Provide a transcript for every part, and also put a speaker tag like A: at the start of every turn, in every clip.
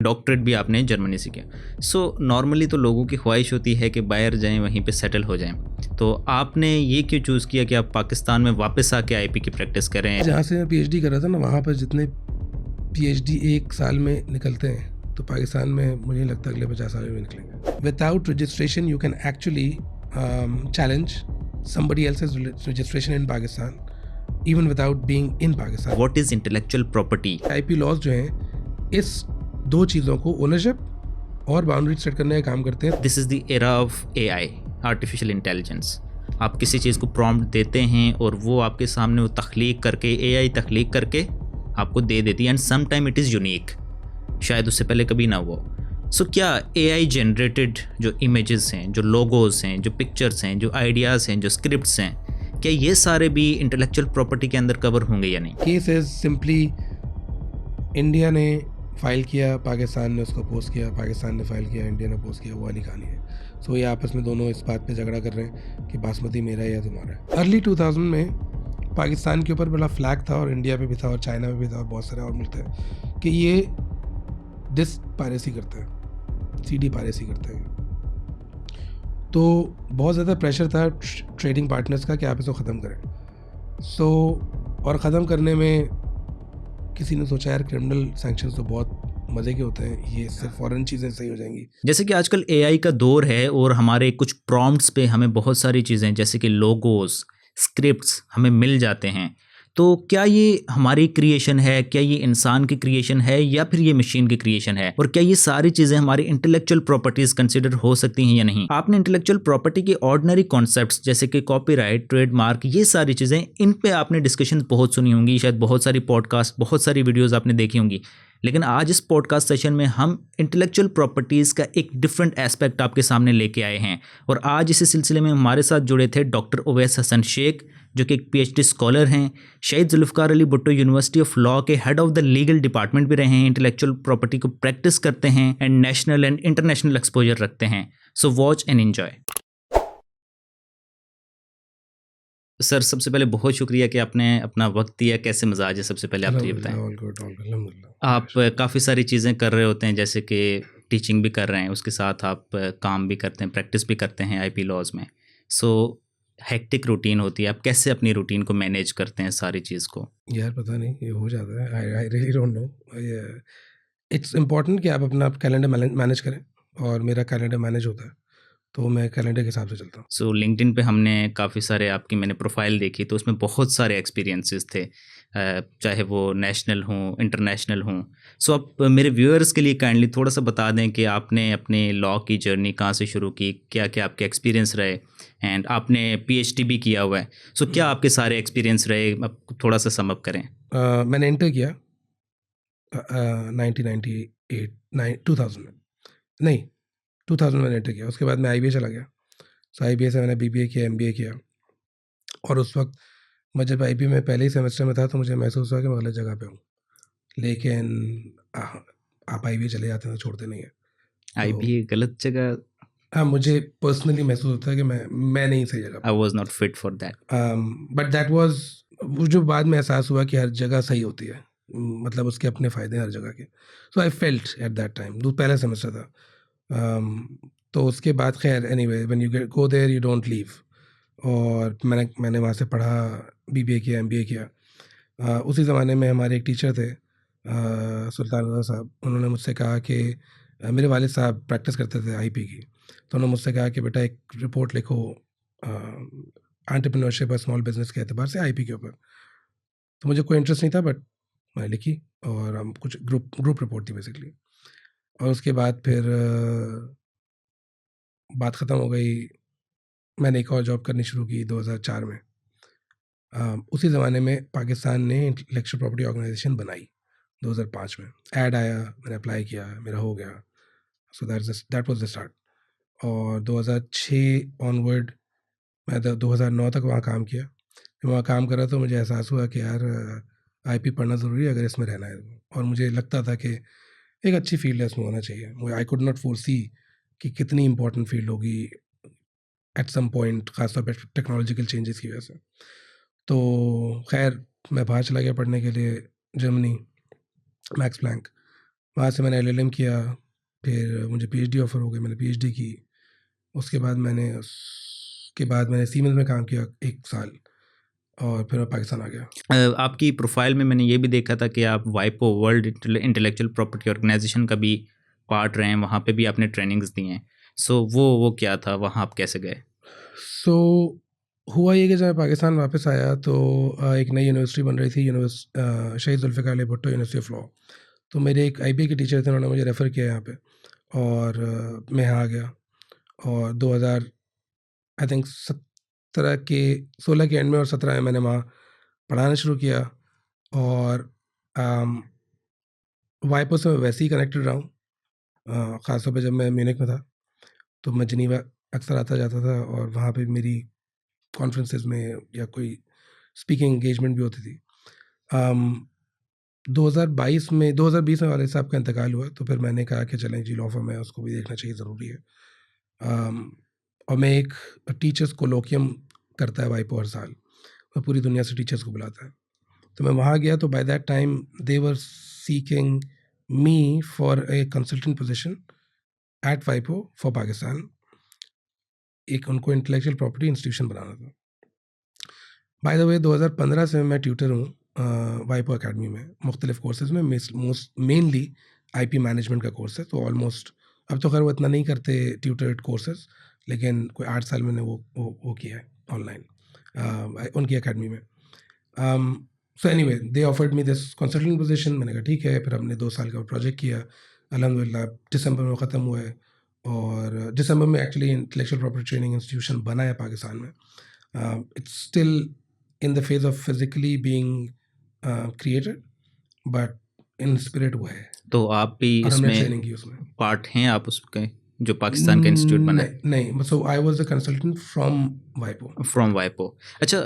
A: Doctorate भी आपने Germany से किया। सो नॉर्मली तो लोगों की ख्वाहिश होती है कि बाहर जाएं, वहीं पे सेटल हो जाएं। तो आपने ये क्यों चूज़ किया कि आप पाकिस्तान में वापस आके आईपी की प्रैक्टिस करें?
B: जहाँ से मैं पीएचडी कर रहा था ना, वहाँ पर जितने पीएचडी एक साल में निकलते हैं, तो पाकिस्तान में मुझे नहीं लगता अगले 50 साल में निकलेंगे। Without registration you can actually challenge somebody else's registration in Pakistan even without being in Pakistan.
A: What is intellectual property?
B: IP laws जो हैं इस दो चीज़ों को ओनरशिप और बाउंड्री सेट करने का काम करते हैं।
A: This is the era of AI, artificial intelligence. आप किसी चीज़ को प्रॉम्प्ट देते हैं और वो आपके सामने वो तख्लीक करके, AI तख्लीक करके आपको दे देती है, and some time it is unique, शायद उससे पहले कभी ना हुआ। सो क्या AI जनरेटेड जो इमेजेस हैं, जो लोगोज हैं, जो पिक्चर्स हैं, जो आइडियाज़ हैं, जो स्क्रिप्ट्स हैं, क्या ये सारे भी इंटेलेक्चुअल प्रॉपर्टी के अंदर कवर होंगे या नहीं?
B: केस इज सिंपली इंडिया ने फाइल किया, पाकिस्तान ने उसको पोस्ट किया, पाकिस्तान ने फाइल किया, इंडिया ने पोस्ट किया, वो वाली कहानी है। सो ये आपस में दोनों इस बात पे झगड़ा कर रहे हैं कि बासमती मेरा है या तुम्हारा है। अर्ली 2000 में पाकिस्तान के ऊपर बड़ा फ्लैग था, और इंडिया पे भी था, और चाइना में भी था, और बहुत सारे और मुल्क थे, कि ये डिस्क पायरेसी करते हैं, CD पायरेसी करते हैं। तो बहुत ज़्यादा प्रेशर था ट्रेडिंग पार्टनर्स का कि आप इसको ख़त्म करें। सो और ख़त्म करने में किसी ने सोचा यार क्रिमिनल सैंक्शंस तो बहुत मज़े के होते हैं, ये सिर्फ फॉरेन चीज़ें सही हो जाएंगी।
A: जैसे कि आजकल AI का दौर है और हमारे कुछ प्रॉम्प्ट्स पे हमें बहुत सारी चीज़ें जैसे कि लोगोस, स्क्रिप्ट्स हमें मिल जाते हैं। तो क्या ये हमारी क्रिएशन है, क्या ये इंसान की क्रिएशन है, या फिर ये मशीन की क्रिएशन है? और क्या ये सारी चीज़ें हमारी इंटेलेक्चुअल प्रॉपर्टीज़ कंसिडर हो सकती हैं या नहीं? आपने इंटेलेक्चुअल प्रॉपर्टी के ऑर्डिनरी कॉन्सेप्ट्स जैसे कि कॉपीराइट, ट्रेडमार्क, ये सारी चीज़ें, इन पे आपने डिस्कशन बहुत सुनी होंगी, शायद बहुत सारी पॉडकास्ट, बहुत सारी वीडियोज़ आपने देखी होंगी। लेकिन आज इस पॉडकास्ट सेशन में हम इंटेलेक्चुअल प्रॉपर्टीज़ का एक डिफरेंट एस्पेक्ट आपके सामने लेके आए हैं। और आज इसी सिलसिले में हमारे साथ जुड़े थे डॉक्टर उवैस हसन शेख, जो कि एक PhD स्कॉलर हैं, Shaheed Zulfikar Ali Bhutto university of law के head of the legal department भी रहे हैं, इंटेलेक्चुअल प्रॉपर्टी को प्रैक्टिस करते हैं and national and international exposure रखते हैं। So watch and enjoy. Sir, सबसे पहले बहुत शुक्रिया कि आपने अपना वक्त दिया। कैसे मजाज है, सबसे पहले आप ये बताएं। आप काफ़ी सारी चीज़ें कर रहे होते हैं, जैसे कि टीचिंग भी कर रहे हैं, उसके साथ आप काम भी करते हैं, प्रैक्टिस भी करते हैं IP लॉज में। सो हेक्टिक रूटीन होती है, आप कैसे अपनी रूटीन को मैनेज करते हैं सारी चीज़ को?
B: यार पता नहीं, ये हो जाता है। I really don't know. It's important कि आप अपना कैलेंडर मैनेज करें, और मेरा कैलेंडर मैनेज होता है, तो मैं कैलेंडर के हिसाब से चलता हूँ।
A: सो लिंक्डइन पे हमने काफ़ी सारे आपकी मैंने प्रोफाइल देखी, तो उसमें बहुत सारे एक्सपीरियंसेस थे, चाहे वो नेशनल हों, इंटरनेशनल हों। सो आप मेरे व्यूअर्स के लिए काइंडली थोड़ा सा बता दें कि आपने अपने लॉ की जर्नी कहाँ से शुरू की, क्या क्या आपके एक्सपीरियंस रहे, एंड आपने PhD भी किया हुआ है। सो क्या आपके सारे एक्सपीरियंस रहे, आप थोड़ा सा सम अप करें।
B: मैंने इंटर किया 1998 2000 में, नहीं 2000 में मैंने इंटर किया। उसके बाद मैं IBA चला गया। सो IBA से मैंने BBA किया, MBA किया। और उस वक्त मैं जब IBA में पहले ही सेमेस्टर में था, तो मुझे महसूस हुआ कि मैं गलत जगह पे हूँ। लेकिन आप IBA चले जाते हैं तो छोड़ते नहीं है।
A: IBA गलत जगह?
B: हाँ, मुझे पर्सनली महसूस होता है कि मैं नहीं सही जगह।
A: I was not fit for that.
B: But that was, वो जो बाद में एहसास हुआ कि हर जगह सही होती है, मतलब उसके अपने फ़ायदे हैं हर जगह के। So I felt at that time, पहला सेमेस्टर था। तो उसके बाद खैर anyway, when you go there you don't leave. और मैंने वहाँ से पढ़ा, BBA किया, MBA किया। उसी ज़माने में हमारे एक टीचर थे, सुल्तान रज़ा साहब। उन्होंने मुझसे कहा कि मेरे वालिद साहब प्रैक्टिस करते थे IP की, तो उन्होंने मुझसे कहा कि बेटा एक रिपोर्ट लिखो एंटरप्रेन्योरशिप और स्मॉल बिजनेस के एतबार से IP के ऊपर। तो मुझे कोई इंटरेस्ट नहीं था, बट मैं लिखी, और हम कुछ ग्रुप रिपोर्ट थी बेसिकली। और उसके बाद फिर बात ख़त्म हो गई। मैंने एक और जॉब करनी शुरू की 2004 में। उसी ज़माने में पाकिस्तान ने इंटेलेक्चुअल प्रॉपर्टी ऑर्गेनाइजेशन बनाई 2005 में। ऐड आया, मैंने अप्लाई किया, मेरा हो गया। So that was the start. और 2006 ऑनवर्ड मैं 2009 तक वहाँ काम किया। जब वहाँ काम करा तो मुझे एहसास हुआ कि यार IP पढ़ना ज़रूरी है अगर इसमें रहना है। और मुझे लगता था कि एक अच्छी फील्ड है, इसमें होना चाहिए। मुझे आई कुड नॉट फोरसी कि कितनी इंपॉर्टेंट फील्ड होगी एट सम पॉइंट, खासतौर पर टेक्नोलॉजिकल चेंजेस की वजह से। तो खैर मैं बाहर चला गया पढ़ने के लिए, जर्मनी, मैक्स प्लैंक। वहाँ से मैंने LLM किया, फिर मुझे PhD ऑफ़र हो गई, मैंने PhD की। उसके बाद मैंने सीमेंस में काम किया 1 साल और फिर मैं पाकिस्तान आ गया।
A: आपकी प्रोफाइल में मैंने ये भी देखा था कि आप वाइपो वर्ल्ड इंटेलेक्चुअल प्रॉपर्टी ऑर्गेनाइजेशन का भी पार्ट रहे हैं, वहाँ पे भी आपने ट्रेनिंग्स दी हैं। सो वो क्या था, वहाँ आप कैसे गए?
B: सो हुआ ये कि जब मैं पाकिस्तान वापस आया तो एक नई यूनिवर्सिटी बन रही थी, Shaheed Zulfikar Ali Bhutto university of Law. तो मेरे एक IBA के टीचर थे, उन्होंने मुझे रेफ़र किया यहाँ पे और मैं यहाँ आ गया। और 2000 आई थिंक 16 के एंड में और 17 में मैंने वहाँ पढ़ाना शुरू किया। और वाइपो से मैं वैसे ही कनेक्टेड रहा हूँ। ख़ासतौर पे जब मैं म्यूनिख में था तो मैं जिनीवा अक्सर आता जाता था और वहाँ पे मेरी कॉन्फ्रेंसेस में या कोई स्पीकिंग एंगेजमेंट भी होती थी। 2020 में वाले साहब का इंतकाल हुआ तो फिर मैंने कहा कि चलें जी, लॉ फर्म है, उसको भी देखना चाहिए, ज़रूरी है। और मैं एक टीचर्स कोलोकियम करता है वाइपो हर साल, वो पूरी दुनिया से टीचर्स को बुलाता है। तो मैं वहाँ गया तो by that time they were seeking me for a consultant position at वाइपो फॉर पाकिस्तान। एक उनको इंटेलेक्चुअल प्रॉपर्टी इंस्टीट्यूशन बनाना था। बाय द वे 2015 से मैं ट्यूटर हूँ वाइपो अकेडमी में, मुख्तलिफ कोर्सेज में, मेनली IP मैनेजमेंट का कोर्स है। तो ऑलमोस्ट अब तो खैर वो इतना नहीं करते ट्यूटर्ड कोर्सेज, लेकिन कोई 8 साल मैंने वो किया है ऑनलाइन उनकी अकेडमी में। So anyway they offered me this consultant position. मैंने कहा ठीक है। फिर हमने 2 साल का प्रोजेक्ट किया, अल्हम्दुलिल्लाह दिसंबर में ख़त्म हुआ है। और दिसंबर में actually intellectual property training institution बना है पाकिस्तान में। It's still in the phase of physically being created, but in spirit वो है।
A: तो आप भी
B: और हमने
A: इसमें
B: ट्रेनिंग की उसमें।
A: पार्ट हैं आप उसके, जो पाकिस्तान का इंस्टीट्यूट बना है?
B: नहीं, so I was the consultant from वाइपो।
A: फ्रॉम वाइपो। अच्छा,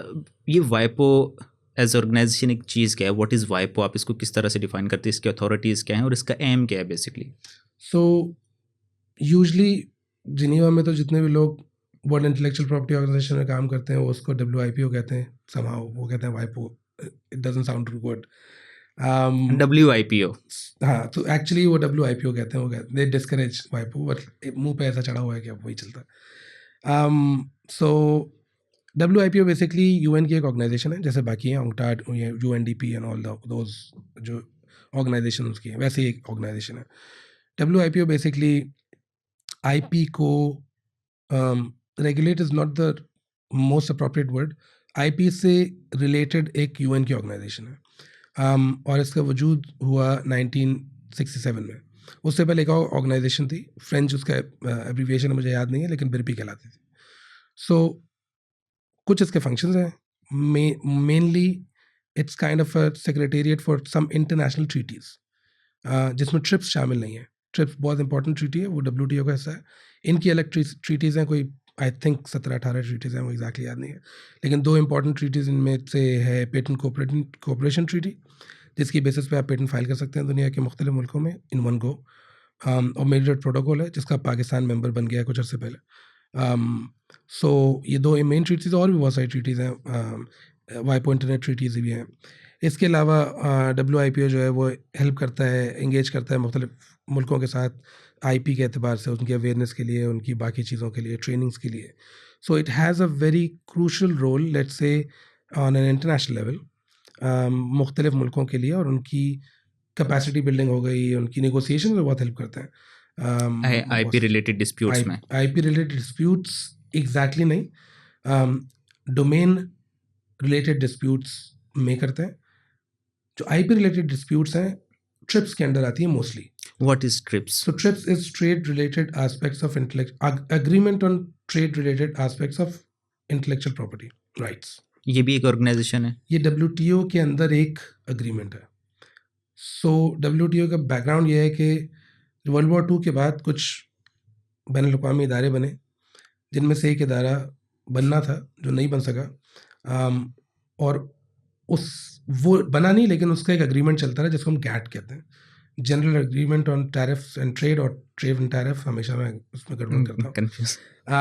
A: ये वाइपो एज ऑर्गेनाइजेशन एक चीज़ क्या है? व्हाट इज़ वाइपो? आप इसको किस तरह से डिफाइन करते हैं? इसकी अथॉरिटीज़ क्या हैं और इसका एम क्या है बेसिकली?
B: सो यूजली जिनीवा में तो जितने भी लोग वर्ल्ड इंटेलेक्चुअल प्रॉपर्टी ऑर्गेनाइजेशन में काम करते हैं वो उसको WIPO कहते हैं, somehow वो कहते हैं वाइपो। It doesn't sound too good.
A: WIPO।
B: हाँ, तो एक्चुअली वो WIPO कहते हैं, वो कहते दे डिस्करेज वाइपो, बट मुंह पे ऐसा चढ़ा हुआ है कि अब वही चलता है। सो WIPO बेसिकली UN की एक ऑर्गेनाइजेशन है, जैसे बाकी हैं UNCTAD, UNDP and all those जो ऑर्गेनाइजेशन उसकी है, वैसे ही एक ऑर्गेनाइजेशन है। WIPO बेसिकली IP को regulate is not the most appropriate word. IP से रिलेटेड एक UN की ऑर्गेनाइजेशन है। और इसका वजूद हुआ 1967 में। उससे पहले एक और ऑर्गेनाइजेशन थी, फ्रेंच, उसका एब्रीविएशन मुझे याद नहीं है, लेकिन बिरपी कहलाती थी। सो कुछ इसके फंक्शंस हैं। Mainly it's kind of a secretariat for some international treaties, जिसमें ट्रिप्स शामिल नहीं है। ट्रिप्स बहुत इंपॉर्टेंट ट्रीटी है, वो WTO का हिस्सा है। इनकी अलग ट्रीटीज़ हैं, कोई आई थिंक 17-18 ट्रीटीज़ हैं, वो एग्जैक्टली याद नहीं है। लेकिन 2 इंपॉर्टेंट ट्रीटीज़ इनमें से है पेटेंट कोऑपरेशन ट्रीटी, जिसकी बेसिस पे आप पेटेंट फाइल कर सकते हैं दुनिया के मुख्तलिफ मुल्कों में इन वन गो। और मेडिएट प्रोटोकॉल है, जिसका पाकिस्तान मेंबर बन गया है कुछ अर्से पहले। सो ये 2 मेन ट्रीटीज़, और भी बहुत सारी ट्रीटीज़ हैं, वाइपो इंटरनेट ट्रीटीज़ भी हैं। इसके अलावा WIPO जो है वो हेल्प करता है, एंगेज करता है मुख्तलिफ मुल्कों के साथ IP के एतबार से, उनकी अवेयरनेस के लिए, उनकी बाकी चीज़ों के लिए, ट्रेनिंग्स के लिए। So it has a very crucial role, let's say on an international level, मुख्तलिफ मुल्कों के लिए। और उनकी कैपेसिटी बिल्डिंग हो गई, उनकी नेगोशिएशन में बहुत हेल्प करता है।
A: IP रिलेटेड डिस्प्यूट्स में?
B: IP रिलेटेड डिस्प्यूट्स एग्जैक्टली नहीं, डोमेन रिलेटेड डिस्प्यूट्स में करते हैं। जो IP रिलेटेड डिस्प्यूट्स हैं, ट्रिप्स के अंडर आती है mostly.
A: What is trips?
B: So TRIPS is trade related aspects of agreement on trade related aspects of intellectual property rights.
A: ये भी एक ऑर्गेनाइजेशन है?
B: ये WTO के अंदर एक अग्रीमेंट है। सो WTO का बैकग्राउंड ये है कि वर्ल्ड वॉर 2 के बाद कुछ बैनुल अक़वामी इदारे बने, जिनमें से एक इदारा बनना था जो नहीं बन सका। और वो बना नहीं, लेकिन उसका एक अग्रीमेंट चलता रहा जिसको हम GATT कहते हैं, general agreement on tariffs and trade, और ट्रेड एंड टैरिफ हमेशा मैं उसमें गड़बड़ करता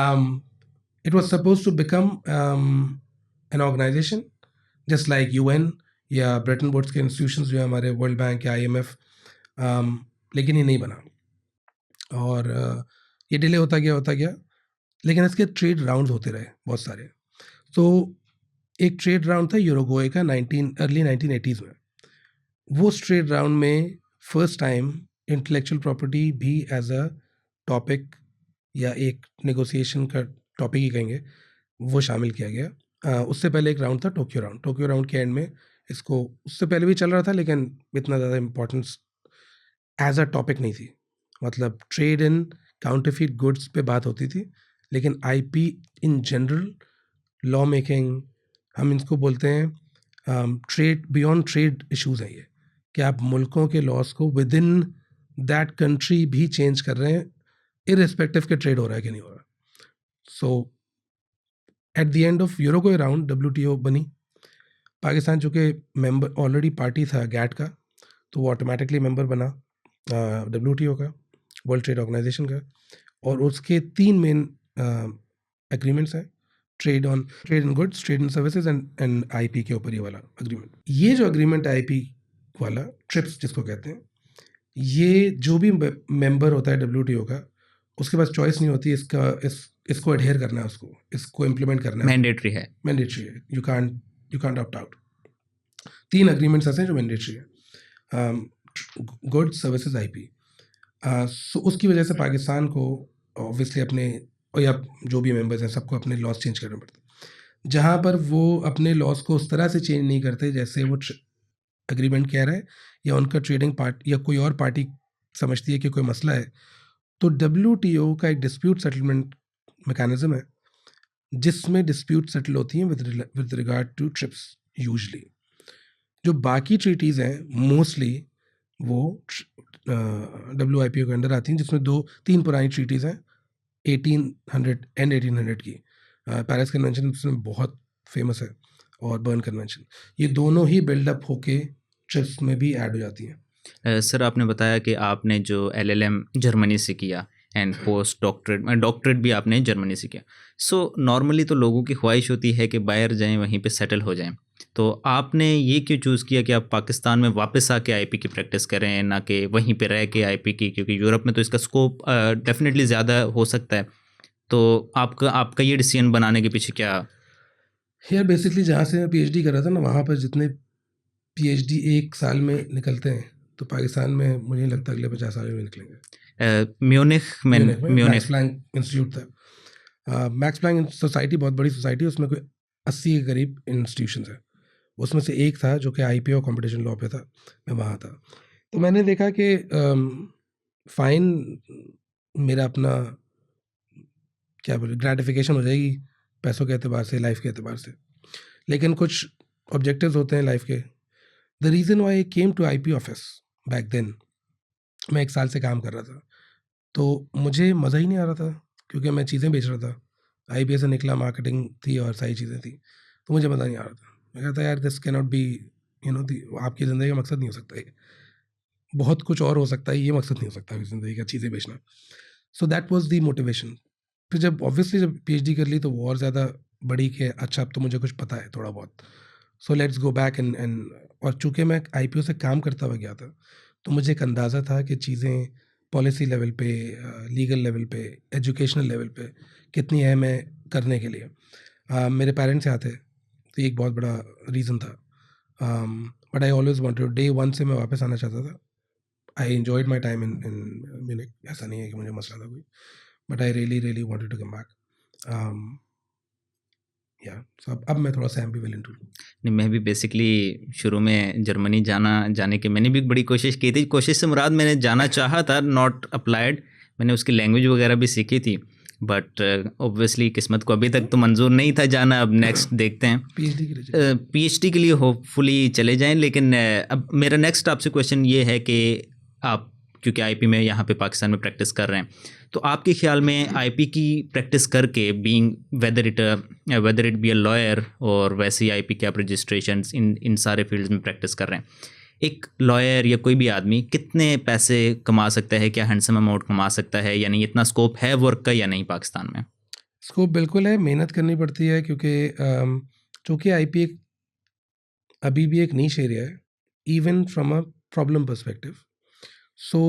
B: हूँ। It was suppose to become an organisation just like UN या ब्रेटन वुड्स के इंस्टीट्यूशंस जो है हमारे, वर्ल्ड बैंक या IMF, लेकिन ये नहीं बना, और ये डिले होता गया, लेकिन इसके ट्रेड राउंड्स होते रहे बहुत सारे। तो एक ट्रेड राउंड था यूरुग्वे का अर्ली 1980s में। वो ट्रेड राउंड में फर्स्ट टाइम इंटेलेक्चुअल प्रॉपर्टी भी एज अ टॉपिक या एक नेगोशिएशन का टॉपिक ही कहेंगे, वो शामिल किया गया। उससे पहले एक राउंड था टोक्यो राउंड के एंड में इसको, उससे पहले भी चल रहा था लेकिन इतना ज़्यादा इम्पोर्टेंस एज अ टॉपिक नहीं थी। मतलब ट्रेड इन काउंटरफीट गुड्स पे बात होती थी, लेकिन IP in general, law making, हम इनको बोलते हैं ट्रेड, बियॉन्ड ट्रेड इश्यूज हैं ये, कि आप मुल्कों के लॉस को विद इन दैट कंट्री भी चेंज कर रहे हैं, इररिस्पेक्टिव के ट्रेड हो रहा है कि नहीं हो रहा। So at the end of Uruguay round WTO बनी। पाकिस्तान चूँकि मेंबर ऑलरेडी पार्टी था गैट का, तो वो ऑटोमेटिकली मेंबर बना WTO का, वर्ल्ड ट्रेड ऑर्गेनाइजेशन का, और उसके 3 मेन एग्रीमेंट्स हैं, trade in goods, trade in services and IP के ऊपर ये वाला एग्रीमेंट। ये जो एग्रीमेंट आईपी वाला, ट्रिप्स जिसको कहते हैं, ये जो भी मेंबर होता है WTO का, उसके पास चॉइस नहीं होती, इसको एडहेयर करना है, इसको इम्प्लीमेंट करना है,
A: मैंडेटरी है।
B: You can't opt out. 3 agreements ऐसे हैं जो मैंडेटरी है, गुड्स, सर्विसेज, आईपी। सो उसकी वजह से पाकिस्तान को ऑब्वियसली अपने, और या जो भी मेंबर्स हैं सबको अपने लॉस चेंज करने पड़ते, जहाँ पर वो अपने लॉस को उस तरह से चेंज नहीं करते जैसे वो एग्रीमेंट कह रहा है, या उनका ट्रेडिंग पार्टी या कोई और पार्टी समझती है कि कोई मसला है। तो WTO का एक डिस्प्यूट सेटलमेंट मैकेनिज्म है, जिसमें डिस्प्यूट सेटल होती हैं with regard to TRIPS. Usually जो बाकी ट्रीटीज़ हैं मोस्टली वो WIPO के अंडर आती हैं, जिसमें 2-3 पुरानी ट्रीटीज़ हैं 1800 एंड 1800 की। पेरिस कन्वेंशन उसमें बहुत फेमस है, और बर्न कन्वेंशन, ये दोनों ही बिल्डअप होके ट्रिप्स में भी ऐड हो जाती हैं।
A: सर आपने बताया कि आपने जो LLM जर्मनी से किया एंड पोस्ट डॉक्टरेट भी आपने जर्मनी से किया। सो नॉर्मली तो लोगों की ख्वाहिश होती है कि बाहर जाएं, वहीं पे सेटल हो जाएं। तो आपने ये क्यों चूज़ किया कि आप पाकिस्तान में वापस आके आईपी की प्रैक्टिस करें, ना कि वहीं पे रह के आईपी की, क्योंकि यूरोप में तो इसका स्कोप डेफिनेटली ज़्यादा हो सकता है। तो आपका ये डिसीजन बनाने के पीछे क्या?
B: यार बेसिकली जहाँ से मैं PhD कर रहा था ना, वहाँ पर जितने PhD एक साल में निकलते हैं, तो पाकिस्तान में मुझे नहीं लगता अगले 50 साल में निकलेंगे।
A: म्यूनिख में
B: मैक्स प्लैंक इंस्टीट्यूट था। मैक्स प्लैंक सोसाइटी बहुत बड़ी सोसाइटी है, उसमें कोई 80 के करीब इंस्टीट्यूशंस हैं। उसमें से एक था जो कि IPO और कॉम्पिटिशन लॉ पे था, मैं वहाँ था। तो मैंने देखा कि फाइन, मेरा अपना क्या बोले ग्रेटिफिकेशन हो जाएगी पैसों के एतबार से, लाइफ के एतबार से, लेकिन कुछ ऑब्जेक्टिव्स होते हैं लाइफ के। The reason why I came to IP office back then, मैं 1 साल से काम कर रहा था, तो मुझे मज़ा ही नहीं आ रहा था, क्योंकि मैं चीज़ें बेच रहा था। IBA से निकला, मार्केटिंग थी और सारी चीज़ें थी, तो मुझे मज़ा नहीं आ रहा था। मैं कहता यार दिस कैन नॉट बी, आपकी ज़िंदगी का मकसद नहीं हो सकता ये, बहुत कुछ और हो सकता है, ये मकसद नहीं हो सकता ज़िंदगी का चीज़ें बेचना। So that was the motivation. फिर जब ऑब्वियसली जब PhD कर ली तो वो और ज़्यादा बड़ी कि अच्छा अब तो मुझे कुछ पता है थोड़ा बहुत, so let's go back and और चूँकि मैं IPO से काम करता हुआ गया था, तो मुझे एक अंदाज़ा था कि चीज़ें पॉलिसी लेवल पे, लीगल लेवल पे, एजुकेशनल लेवल पे कितनी अहम है करने के लिए। मेरे पेरेंट्स यहाँ थे, तो ये एक बहुत बड़ा रीज़न था। But I always wanted, day 1 से मैं वापस आना चाहता था। I enjoyed my time in Munich, ऐसा नहीं है कि मुझे मसला था कोई, but I really wanted to come back. या सो अब मैं थोड़ा सा एम्बिवेलेंट हूँ।
A: नहीं, मैं भी बेसिकली शुरू में जर्मनी जाने की मैंने भी बड़ी कोशिश की थी। कोशिश से मुराद मैंने जाना चाहा था, नॉट अप्लाइड। मैंने उसकी लैंग्वेज वगैरह भी सीखी थी, बट ऑब्वियसली किस्मत को अभी तक तो मंजूर नहीं था जाना। अब नेक्स्ट देखते हैं, PhD के लिए होपफुली चले जाएं। लेकिन अब मेरा नेक्स्ट आपसे क्वेश्चन ये है कि आप क्योंकि IP में यहाँ पे पाकिस्तान में प्रैक्टिस कर रहे हैं, तो आपके ख्याल में IP की प्रैक्टिस करके, being whether it be a lawyer और वैसे ही IP के आप रजिस्ट्रेशंस इन सारे फील्ड्स में प्रैक्टिस कर रहे हैं, एक लॉयर या कोई भी आदमी कितने पैसे कमा सकता है? क्या हैंडसम अमाउंट कमा सकता है या नहीं? इतना स्कोप है वर्क का या नहीं पाकिस्तान में?
B: स्कोप बिल्कुल है, मेहनत करनी पड़ती है, क्योंकि चूँकि IP अभी भी एक नीश एरिया है, even from a problem perspective. So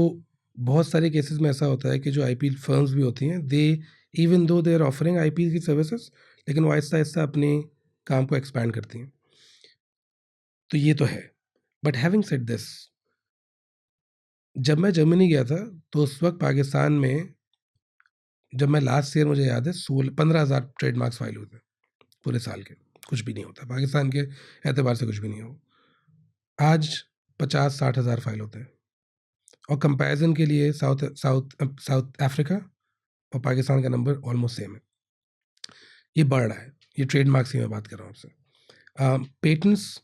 B: बहुत सारे केसेस में ऐसा होता है कि जो आईपी फर्म्स भी होती हैं, they even though they are offering IP की सर्विसेज, लेकिन वो आहिस्ता आहिस्ता अपने काम को एक्सपैंड करती हैं। तो ये तो है। बट हैविंग सेड दिस, जब मैं जर्मनी गया था तो उस वक्त पाकिस्तान में, जब मैं लास्ट ईयर, मुझे याद है 15,000 ट्रेडमार्क्स फाइल हुए थे पूरे साल के। कुछ भी नहीं होता पाकिस्तान के एतबार से, कुछ भी नहीं हो। आज 50-60 हज़ार फाइल होते हैं। और कंपैरिजन के लिए साउथ अफ्रीका और पाकिस्तान का नंबर ऑलमोस्ट सेम है। ये बढ़ रहा है, ये ट्रेडमार्क्स की मैं बात कर रहा हूँ आपसे। पेटेंट्स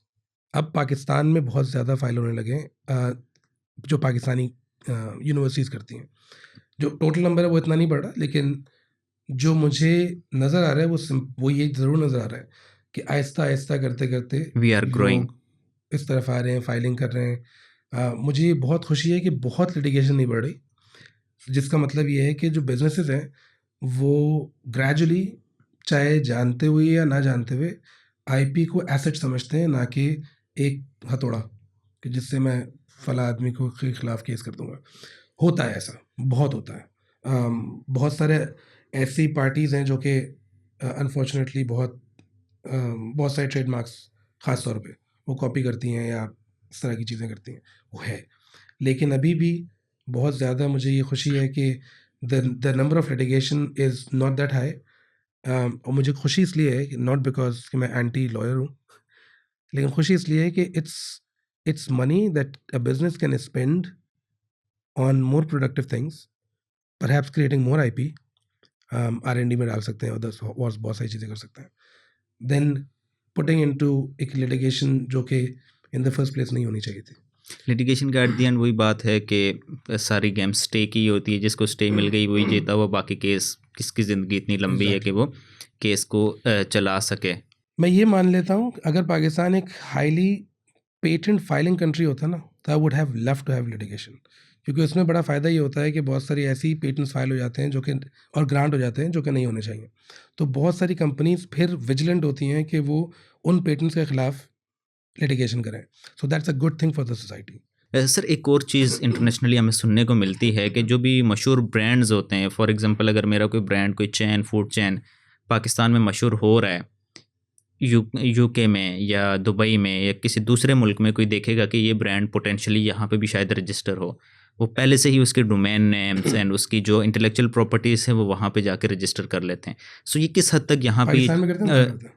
B: अब पाकिस्तान में बहुत ज़्यादा फाइल होने लगे हैं, जो पाकिस्तानी यूनिवर्सिटीज़ करती हैं। जो टोटल नंबर है वो इतना नहीं बढ़ रहा, लेकिन जो मुझे नज़र आ रहा है वो ये ज़रूर नज़र आ रहा है कि आहिस्ता आहिस्ता करते करते
A: वी आर ग्रोइंग।
B: लोग इस तरफ आ रहे हैं, फाइलिंग कर रहे हैं। मुझे ये बहुत खुशी है कि बहुत लिटिगेशन नहीं बढ़ रही, जिसका मतलब ये है कि जो बिजनेसेस हैं वो ग्रेजुअली, चाहे जानते हुए या ना जानते हुए, आईपी को एसेट समझते हैं, ना कि एक हथौड़ा कि जिससे मैं फला आदमी के खिलाफ केस कर दूंगा। होता है ऐसा, बहुत होता है। बहुत सारे ऐसी पार्टीज़ हैं जो कि अनफॉर्चुनेटली बहुत सारे ट्रेडमार्क्स ख़ास तौर पे वो कॉपी करती हैं या इस तरह की चीज़ें करती हैं, वो है। लेकिन अभी भी बहुत ज़्यादा मुझे ये खुशी है कि the number of litigation is not that high. और मुझे खुशी इसलिए है कि नॉट बिकॉज कि मैं एंटी लॉयर हूँ, लेकिन खुशी इसलिए है कि it's money that a business can spend on more productive things, perhaps creating more IP, R&D में डाल सकते हैं और बहुत सारी चीज़ें कर सकते हैं, देन पुटिंग इनटू एक लिटिगेशन जो कि इन द फर्स्ट प्लेस नहीं होनी चाहिए थी।
A: लिटिगेशन का एट द एंड वही बात है कि सारी गेम स्टे की होती है, जिसको स्टे मिल गई वही जीता हुआ, बाकी केस, किसकी ज़िंदगी इतनी लंबी है कि वो केस को चला सके।
B: मैं ये मान लेता हूँ अगर पाकिस्तान एक हाईली पेटेंट फाइलिंग कंट्री होता ना, तो I would have love to have litigation, क्योंकि उसमें बड़ा फ़ायदा ये होता है कि बहुत सारी ऐसी पेटेंट्स फाइल हो जाते हैं जो कि, और ग्रांट हो जाते हैं जो कि नहीं होने चाहिए। तो बहुत सारी कंपनीज फिर विजिलेंट होती हैं कि वो उन पेटेंट्स के खिलाफ लिटिगेशन करें। So that's a good thing for the society.
A: Sir एक और चीज़ इंटरनेशनली हमें सुनने को मिलती है कि जो भी मशहूर ब्रांड्स होते हैं, फॉर एग्जांपल अगर मेरा कोई ब्रांड, कोई चैन, फूड चैन पाकिस्तान में मशहूर हो रहा है, यूके में या दुबई में या किसी दूसरे मुल्क में, कोई देखेगा कि ये ब्रांड पोटेंशियली यहाँ पे भी शायद रजिस्टर हो, वो पहले से ही उसके डोमेन नेम्स एंड उसकी जो इंटेलेक्चुअल प्रॉपर्टीज़ है वो वहाँ पे जाके रजिस्टर कर लेते हैं। सो ये किस हद तक यहाँ पे
B: पाकिस्तान में करते हैं, नहीं करते हैं?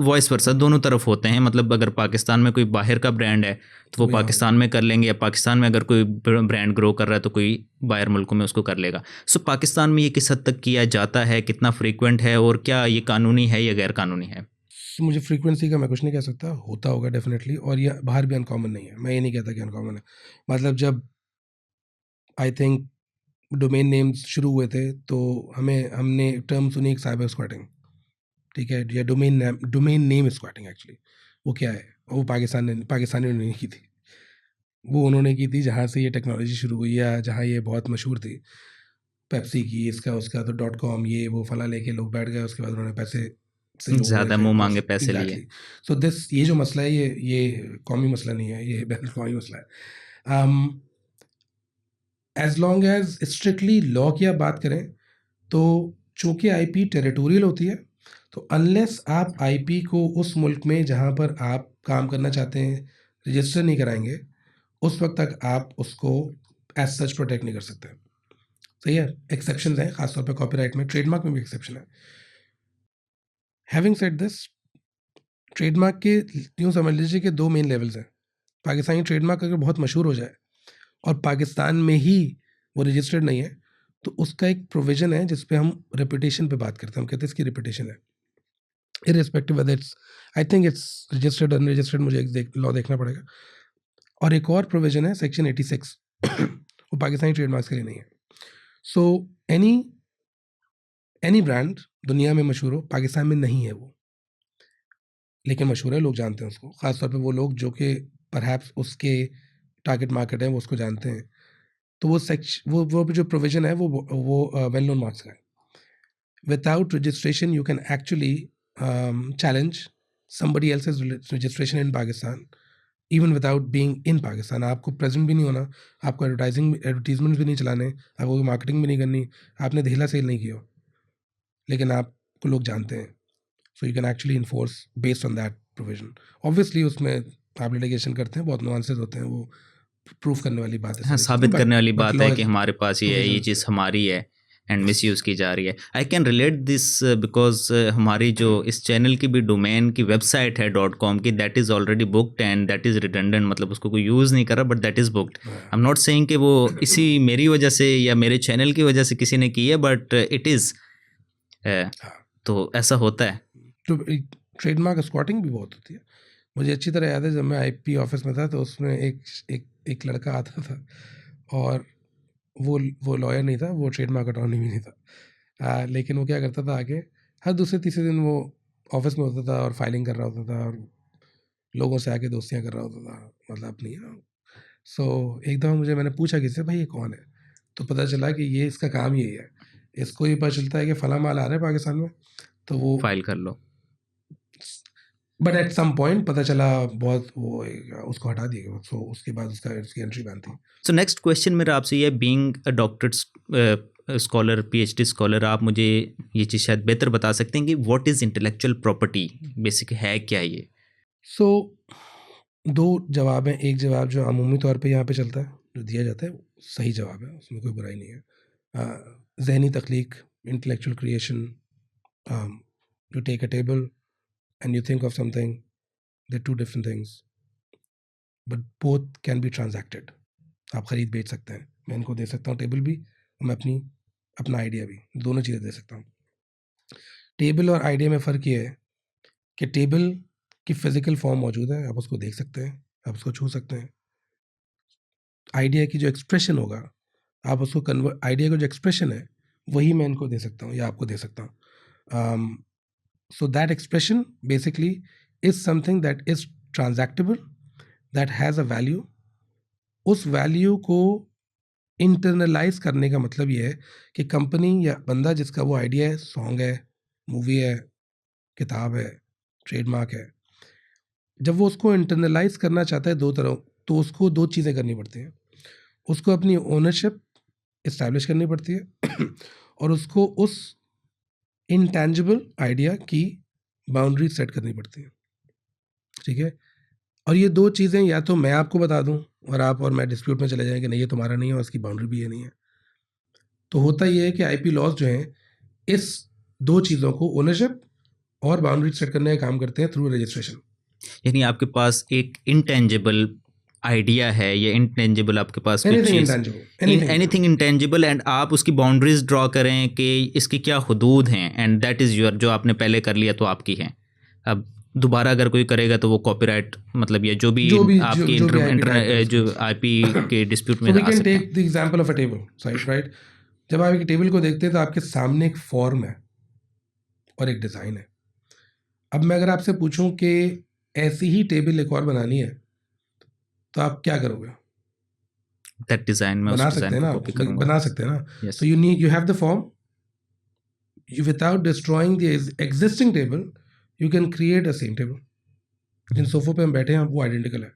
A: वॉइस वर्सा दोनों तरफ होते हैं। मतलब अगर पाकिस्तान में कोई बाहर का ब्रांड है तो वो
B: वो यहाँ
A: पाकिस्तान में कर लेंगे, या पाकिस्तान में अगर कोई ब्रांड ग्रो कर रहा है तो कोई बाहर मुल्कों में उसको कर लेगा। सो पाकिस्तान में ये किस हद तक किया जाता है, कितना फ्रीक्वेंट है, और क्या ये कानूनी है या गैर कानूनी है?
B: मुझे फ्रीक्वेंसी का मैं कुछ नहीं कह सकता, होता होगा डेफिनेटली, और ये बाहर भी अनकॉमन नहीं है। मैं ये नहीं कहता कि अनकॉमन है। मतलब जब आई थिंक डोमेन नेम्स शुरू हुए थे तो हमने टर्म सुनी एक साइबर स्क्वाटिंग, ठीक है, या डोमेन नेम स्क्वाटिंग। एक्चुअली वो क्या है, वो पाकिस्तानियों ने नहीं की थी, वो उन्होंने की थी जहाँ से ये टेक्नोलॉजी शुरू हुई या जहाँ ये बहुत मशहूर थी। पेप्सी की, इसका उसका, तो .com ये वो फला लेके लोग बैठ गए, उसके बाद उन्होंने पैसे से लोग
A: ज़्यादा मुंह मांगे पैसे लिए।
B: सो ये जो मसला है, ये कौमी मसला नहीं है, ये बैन अवी मसला है। As long as strictly law की आप बात करें तो चूँकि आईपी टेरिटोरियल होती है, तो अनलेस आप आईपी को उस मुल्क में जहाँ पर आप काम करना चाहते हैं रजिस्टर नहीं कराएंगे, उस वक्त तक आप उसको एज सच प्रोटेक्ट नहीं कर सकते। सही है, एक्सेप्शंस हैं, खासतौर पे कॉपीराइट में, ट्रेडमार्क में भी एक्सेप्शन है। हैविंग सेड दिस, ट्रेडमार्क के यूँ समझ लीजिए कि दो मेन लेवल्स हैं। पाकिस्तानी ट्रेडमार्क अगर बहुत मशहूर हो जाए और पाकिस्तान में ही वो रजिस्टर्ड नहीं है, तो उसका एक प्रोविज़न है जिस पे हम रेपुटेशन पे बात करते हैं। हम कहते हैं इसकी रेपुटेशन है, irrespective whether it's, I think it's registered unregistered, मुझे लॉ देखना पड़ेगा। और एक और प्रोविज़न है सेक्शन 86 वो पाकिस्तानी ट्रेडमार्क्स के लिए नहीं है। सो एनी ब्रांड दुनिया में मशहूर हो, पाकिस्तान में नहीं है वो, लेकिन मशहूर है, लोग जानते हैं उसको। ख़ासतौर पे वो लोग जो कि परहैप्स उसके टारगेट मार्केट है, वो उसको जानते हैं। तो वो जो प्रोविज़न है वो वेल नोन मार्क्स का है। Without registration, you can actually challenge somebody else's registration in Pakistan, even without being in Pakistan. आपको प्रेजेंट भी नहीं होना, आपको एडवर्टीजमेंट भी नहीं चलाने, आपको मार्केटिंग भी नहीं करनी, आपने धेला सेल नहीं किया, लेकिन आपको लोग जानते हैं। So you can actually enforce based on that provision. Obviously उसमें आप लिटिगेशन करते हैं, बहुत नुआंसेस होते हैं, वो प्रूफ करने वाली बात है,
A: हाँ,
B: सारी
A: साबित
B: चीज़ें,
A: करने वाली
B: बट
A: बात
B: लॉ
A: है
B: इज
A: कि हमारे पास ये है, ये
B: प्रोविजन
A: चीज़ हमारी है एंड मिसयूज़ की जा रही है। I can relate this because हमारी जो इस चैनल की भी डोमेन की वेबसाइट है .com की, that is already booked and that is redundant, मतलब उसको कोई यूज़ नहीं कर रहा, but that is booked. I am not saying कि वो इसी मेरी वजह से या मेरे चैनल की वजह से किसी ने की है, बट इट इज़, तो ऐसा होता है।
B: तो ट्रेडमार्क स्क्वाटिंग भी बहुत होती है। मुझे अच्छी तरह याद है जब मैं आईपी ऑफिस में था, तो उसमें एक लड़का आता था, और वो लॉयर नहीं था, वो ट्रेडमार्क अटॉर्नी भी नहीं था, लेकिन वो क्या करता था, आगे हर दूसरे तीसरे दिन वो ऑफिस में होता था और फाइलिंग कर रहा होता था और लोगों से आके दोस्तियाँ कर रहा होता था, मतलब अपनी। सो एक दफ़ा मैंने पूछा किसी से, भाई ये कौन है, तो पता चला कि ये इसका काम यही है, इसको ये पता चलता है कि फला माल आ रहा है पाकिस्तान में, तो वो
A: फाइल कर लो।
B: बट एट सम पॉइंट पता चला बहुत वो उसको हटा दिया गया, सो उसके बाद उसकी एंट्री बैन थी।
A: सो नेक्स्ट क्वेश्चन मेरा आपसे ये, being a doctorate scholar, PhD scholar, आप मुझे ये चीज़ शायद बेहतर बता सकते हैं कि what is intellectual property, basic है क्या ये?
B: सो दो जवाब हैं। एक जवाब जो अमूमी तौर पे यहाँ पे चलता है, जो दिया जाता है, सही जवाब है, उसमें कोई बुराई नहीं है। ज़हनी तख्लीक, intellectual creation, you take a table and you think of something, they're two different things, but both can be transacted. आप खरीद बेच सकते हैं, मैं इनको दे सकता हूँ टेबल भी, और मैं अपना आइडिया भी, दोनों चीज़ें दे सकता हूँ। टेबल और आइडिया में फ़र्क ये है कि टेबल की फिजिकल फॉर्म मौजूद है, आप उसको देख सकते हैं, आप उसको छू सकते हैं। आइडिया की जो एक्सप्रेशन होगा, आप उसको कन्वर्ट, आइडिया का जो एक्सप्रेशन है वही मैं इनको दे सकता हूँ या आपको दे सकता हूँ। So that expression basically is something that is transactable, that has a value. उस वैल्यू को इंटरनलाइज करने का मतलब ये है कि कंपनी या बंदा जिसका वो आइडिया है, सॉन्ग है, मूवी है, किताब है, ट्रेडमार्क है, जब वो उसको इंटरनलाइज करना चाहता है दो तरह, तो उसको दो चीज़ें करनी पड़ती हैं। उसको अपनी ओनरशिप इस्टेब्लिश करनी पड़ती है और उसको उस इंटेंजिबल आइडिया की बाउंड्री सेट करनी पड़ती है, ठीक है। और ये दो चीज़ें या तो मैं आपको बता दूं और आप और मैं डिस्प्यूट में चले जाएं कि नहीं ये तुम्हारा नहीं है और इसकी बाउंड्री भी ये नहीं है। तो होता ये है कि आईपी लॉज जो हैं इस दो चीज़ों को, ओनरशिप और बाउंड्री सेट करने का काम करते हैं थ्रू रजिस्ट्रेशन।
A: यानी आपके पास एक इंटेंजिबल आइडिया है या इंटेंजिबल आपके पास कुछ
B: anything
A: cheese,
B: intangible,
A: anything intangible, and आप उसकी बाउंड्रीज ड्रॉ करें कि इसकी क्या हुदूद हैं, एंड दैट इज़ योर, जो आपने पहले कर लिया तो आपकी है। अब दोबारा अगर कोई करेगा तो वो कॉपीराइट, मतलब ये जो भी आपकी जो आईपी के डिस्प्यूट में
B: So we
A: आ
B: can
A: सकते हैं।
B: take the example of a table, right? जब आप एक टेबल को देखते हैं तो आपके सामने एक फॉर्म है और एक डिज़ाइन है। अब मैं अगर आपसे पूछूं कि ऐसी ही टेबल एक और बनानी है तो आप क्या करोगे?
A: दैट डिज़ाइन में
B: बना
A: उस
B: सकते
A: डिज़ाइन
B: हैं
A: को
B: ना,
A: कॉपी करूँगा।
B: बना सकते हैं ना।
A: Yes.
B: So you have the form, you without destroying the existing table you can create a same table. जिन सोफों पे हम बैठे हैं वो आइडेंटिकल है,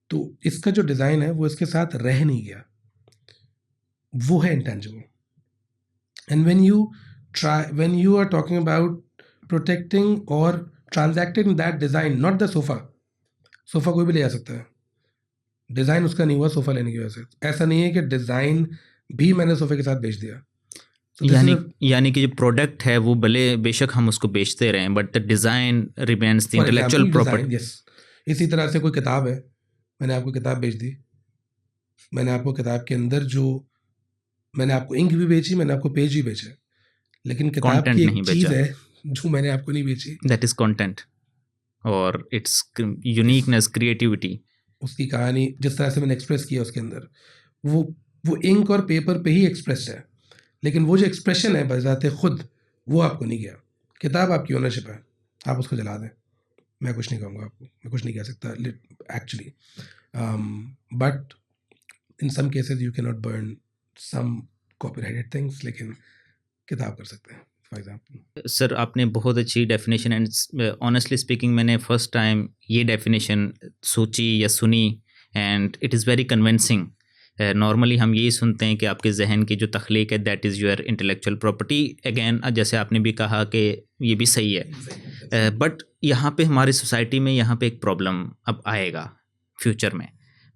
B: तो इसका जो डिज़ाइन है वो इसके साथ रह नहीं गया, वो है intangible. And when you are talking about protecting or transacting that design, not the sofa कोई भी ले जा सकता है, डिज़ाइन उसका नहीं हुआ सोफ़ा लेने की वजह से। ऐसा नहीं है कि डिज़ाइन भी मैंने सोफ़े के साथ बेच दिया।
A: यानी कि जो प्रोडक्ट है वो भले बेशक हम उसको बेचते रहें, but the design remains the intellectual property.
B: Yes, इसी तरह से कोई किताब है, मैंने आपको किताब बेच दी, मैंने आपको किताब के अंदर जो, मैंने आपको इंक भी बेची, मैंने आपको पेज भी बेचे, लेकिन किताब की एक चीज़ है जो मैंने आपको नहीं बेची,
A: दैट इज़ कंटेंट और इट्स यूनिकनेस, क्रिएटिविटी,
B: उसकी कहानी जिस तरह से मैंने एक्सप्रेस किया उसके अंदर, वो इंक और पेपर पे ही एक्सप्रेस है, लेकिन वो जो एक्सप्रेशन है बजाते खुद वो आपको नहीं गया। किताब आपकी ओनरशिप है, आप उसको जला दें, मैं कुछ नहीं कहूँगा आपको, मैं कुछ नहीं कह सकता actually, but in some cases you can not burn some copyrighted things, लेकिन किताब कर सकते हैं। For example.
A: सर आपने बहुत अच्छी डेफिनेशन, एंड ऑनेस्टली स्पीकिंग मैंने फर्स्ट टाइम ये डेफिनेशन सोची या सुनी, and it is very convincing. Normally हम यही सुनते हैं कि आपके जहन की जो तख्लीक है that is your intellectual property. Again जैसे आपने भी कहा कि ये भी सही है, बट यहाँ पे हमारी सोसाइटी में यहाँ पे एक प्रॉब्लम अब आएगा फ्यूचर में,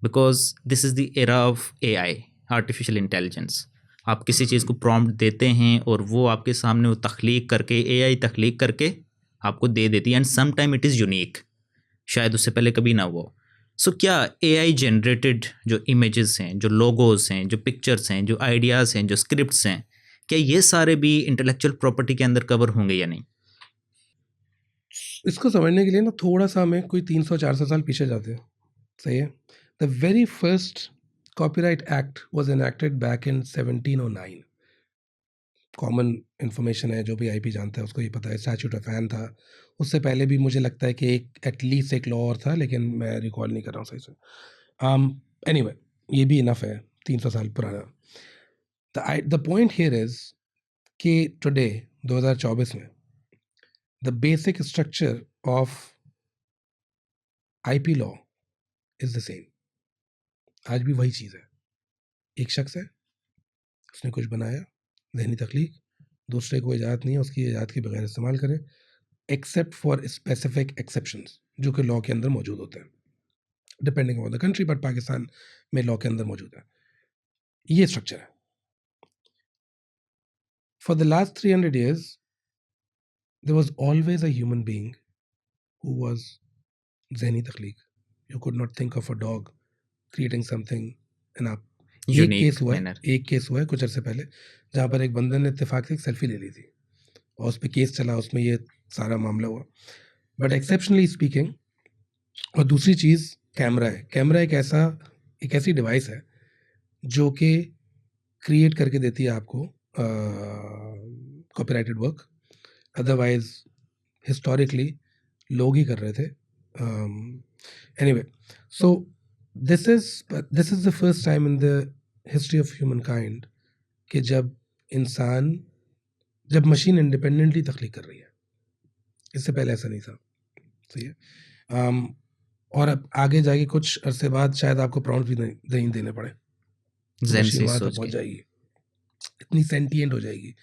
A: because this is the era of AI, artificial intelligence. आप किसी चीज़ को प्रॉम्प्ट देते हैं और वो आपके सामने वो तख्लीक करके, एआई तख्लीक करके आपको दे देती है, and some time it is unique, शायद उससे पहले कभी ना हो। सो क्या एआई जनरेटेड जो इमेजेस हैं, जो लोगोज हैं, जो पिक्चर्स हैं, जो आइडियाज़ हैं, जो स्क्रिप्ट्स हैं, क्या ये सारे भी इंटेलेक्चुअल प्रॉपर्टी के अंदर कवर होंगे या नहीं?
B: इसको समझने के लिए ना थोड़ा सा हमें कोई 300-400 साल पीछे जाते हैं, सही है। The very first copyright act was enacted back in 1709। Common information है, जो भी आईपी जानता है उसको ये पता है। स्टैच्यूट ऑफ एन था, उससे पहले भी मुझे लगता है कि एक एटलीस्ट एक लॉ और था, लेकिन मैं रिकॉल नहीं कर रहा हूँ सही से। एनीवे ये भी इनफ है 300 साल पुराना। द पॉइंट हियर इज कि टुडे 2024 में the basic structure of IP law is the same. आज भी वही चीज़ है। एक शख्स है, उसने कुछ बनाया, ज़हनी तख्लीक, दूसरे को इजाज़त नहीं है उसकी इजाज़त के बगैर इस्तेमाल करे, एक्सेप्ट फॉर स्पेसिफिक एक्सेप्शंस जो कि लॉ के अंदर मौजूद होते हैं, depending on the country, but Pakistan में लॉ के अंदर मौजूद है। ये स्ट्रक्चर है। For the last 300 years there was always a human being who was ज़हनी तख्लीक। You could not think of a dog creating something enough। एक केस हुआ है कुछ अर्से पहले, जहाँ पर एक बंदे ने इत्तेफाक से एक सेल्फी ले ली थी और उस पर केस चला, उसमें ये सारा मामला हुआ, बट एक्सेप्शनली स्पीकिंग। और दूसरी चीज़ कैमरा है। कैमरा एक ऐसी डिवाइस है जो कि क्रिएट करके देती है आपको कॉपीराइटेड वर्क। अदरवाइज हिस्टोरिकली लोग ही कर रहे थे। Anyway, so this is the first time in the history of human kind कि जब मशीन इंडिपेंडेंटली तख्लीक कर रही है। इससे पहले ऐसा नहीं था, सही है। और अब आगे जाके कुछ अरसे बाद शायद आपको प्रॉम्प्ट भी नहीं देने पड़े, मशीन वहाँ तक पहुँच जाएगी, इतनी सेंटिएंट हो जाएगी।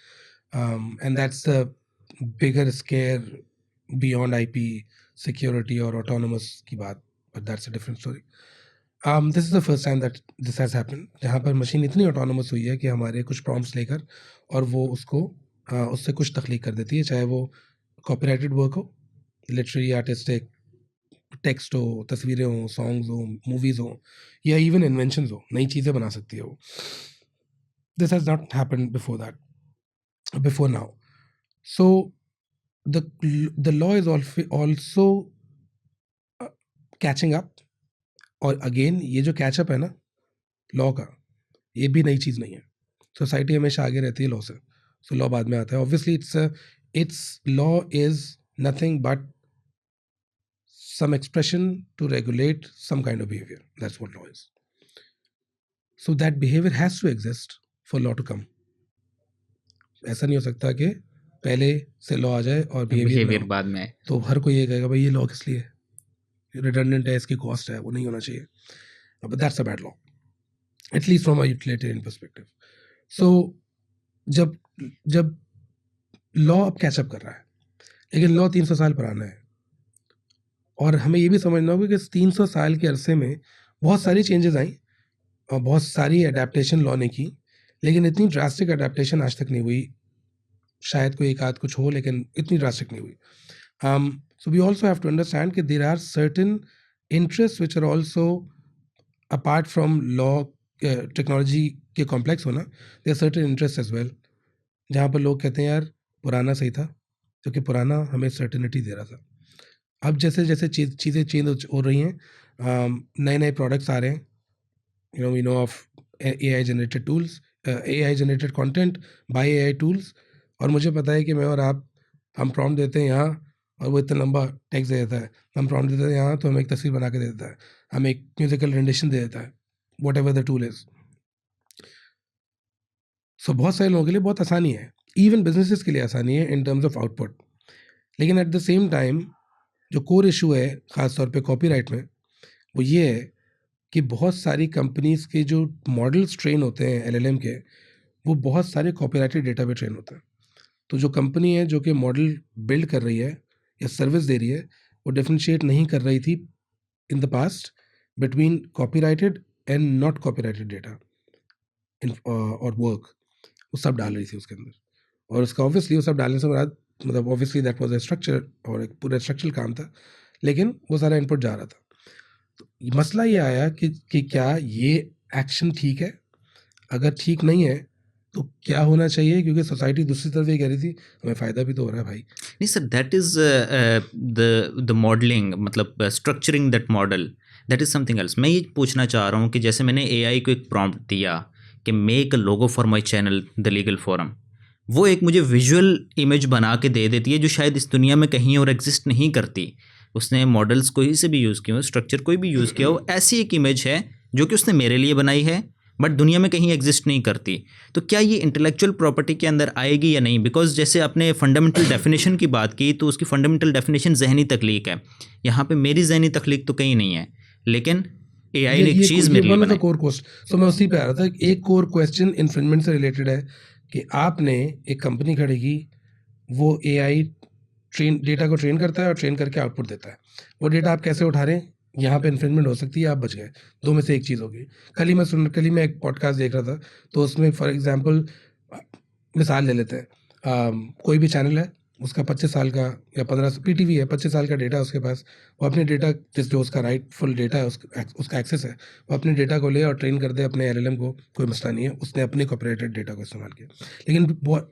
B: And that's the bigger square beyond IP security और ऑटोनोमस की बात, but that's a different story. This is the first time that this has happened, जहाँ पर मशीन इतनी ऑटोनोमस हुई है कि हमारे कुछ प्रॉम्प्ट्स लेकर और वो उससे कुछ तख्लीक कर देती है, चाहे वो कॉपीराइटेड वर्क हो, लिटरेरी आर्टिस्टिक टेक्स्ट हो, तस्वीरें हो, सॉन्ग्स हो, मूवीज़ हो, या इवन इन्वेंशंस हो, नई चीज़ें बना सकती है वो। This has not happened before now. So the law is also catching up. और अगेन ये जो कैचअप है ना लॉ का, ये भी नई चीज़ नहीं है। सोसाइटी हमेशा आगे रहती है लॉ से, सो लॉ बाद में आता है। Obviously it's law is nothing but some expression to regulate some kind of behavior. That's what law is. So that behavior has to exist for law to come. ऐसा नहीं हो सकता कि पहले से लॉ आ जाए और बिहेवियर
A: बाद में,
B: तो हर कोई ये कहेगा भाई ये लॉ किस लिए, रिडंडेंट है, इसकी कॉस्ट है, वो नहीं होना चाहिए। But that's a bad law, at least from a utilitarian perspective. So जब लॉ अब कैचअप कर रहा है, लेकिन लॉ 300 साल पुराना है, और हमें ये भी समझना होगा कि इस 300 साल के अरसे में बहुत सारी चेंजेस आई और बहुत सारी अडेप्टेशन लॉ ने की, लेकिन इतनी ड्रास्टिक अडेप्टेशन आज तक नहीं हुई। शायद कोई एक आध कुछ हो, लेकिन इतनी ड्रास्टिक नहीं हुई। So we also have to understand कि there are certain interest which are also apart from law, technology के कॉम्प्लेक्स होना, there are certain interest as well, जहाँ पर लोग कहते हैं यार पुराना सही था, क्योंकि पुराना हमें सर्टेनिटी दे रहा था। अब जैसे जैसे चीज़ें चेंज हो रही हैं, नए नए प्रोडक्ट्स आ रहे हैं, we know of AI generated tools, AI generated content by AI tools. और मुझे पता है कि मैं और आप, हम प्रॉम्प्ट देते हैं यहाँ और वो इतना लंबा टेक्स्ट दे देता है, हम प्रॉम्प्ट देते हैं यहाँ तो हमें एक तस्वीर बना के दे देता है, हमें एक म्यूजिकल रेंडिशन दे देता है, whatever the tool is. So बहुत सारे लोगों के लिए बहुत आसानी है इवन बिजनेसेस के लिए आसानी है इन टर्म्स ऑफ आउटपुट। लेकिन एट द सेम टाइम जो कोर इशू है ख़ास तौर पे कॉपीराइट में, वो ये है कि बहुत सारी कंपनीज के जो मॉडल्स ट्रेन होते हैं LLM के, वो बहुत सारे कॉपीराइटेड डेटा पे ट्रेन होते हैं। तो जो कंपनी है जो कि मॉडल बिल्ड कर रही है या सर्विस दे रही है, वो डिफ्रेंशिएट नहीं कर रही थी in the past between copyrighted and not copyrighted data और वर्क, वो सब डाल रही थी उसके अंदर। और उसका ऑब्वियसली वो सब डालने से बाद मतलब obviously that was a structure और एक पूरा स्ट्रक्चरल काम था, लेकिन वो सारा इनपुट जा रहा था। तो मसला ये आया कि क्या ये एक्शन ठीक है? अगर ठीक नहीं है तो क्या होना चाहिए? क्योंकि सोसाइटी दूसरी तरफ ये कह रही थी हमें फ़ायदा भी तो हो रहा है भाई।
A: नहीं sir, that is the modelling, मतलब structuring that model, that is something else. मैं ये पूछना चाह रहा हूँ कि जैसे मैंने AI को एक प्रॉम्प्ट दिया कि make a logo for my channel the legal forum, वो एक मुझे विजुअल इमेज बना के दे देती है जो शायद इस दुनिया में कहीं और एग्जिस्ट नहीं करती। उसने मॉडल्स कोई से भी यूज़ किया हो, स्ट्रक्चर कोई भी यूज़ किया हो, ऐसी एक इमेज है जो कि उसने मेरे लिए बनाई है बट दुनिया में कहीं एग्जिस्ट नहीं करती। तो क्या ये इंटेलेक्चुअल प्रॉपर्टी के अंदर आएगी या नहीं? बिकॉज जैसे आपने फंडामेंटल डेफिनेशन की बात की, तो उसकी फंडामेंटल डेफिनेशन जहनी तख्लीक है। यहाँ पे मेरी जहनी तख्लीक तो कहीं नहीं है, लेकिन AI ने एक चीज़ मेरे लिए बनाई।
B: कोर क्वेश्चन, सो मैं उसी पे आ रहा था। एक कोर क्वेश्चन इन्फ्रिंजमेंट से रिलेटेड है कि आपने एक कंपनी खड़ी की, वो AI डेटा को ट्रेन करता है और ट्रेन करके आउटपुट देता है। वो डेटा आप कैसे उठा रहे हैं, यहाँ पे इन्फ्रिंजमेंट हो सकती है, आप बच गए। दो में से एक चीज़ होगी। कल ही मैं एक पॉडकास्ट देख रहा था, तो उसमें फॉर एग्जांपल मिसाल ले लेते हैं, कोई भी चैनल है, उसका 25 साल का या 15 PTV है, 25 साल का डेटा उसके पास। वो अपने डेटा जो उसका राइटफुल डेटा है, उसका एक्सेस है, वो अपने डेटा को ले और ट्रेन कर दे अपने LLM को, कोई मसला नहीं है, उसने अपने कॉपीराइटेड डेटा को इस्तेमाल किया। लेकिन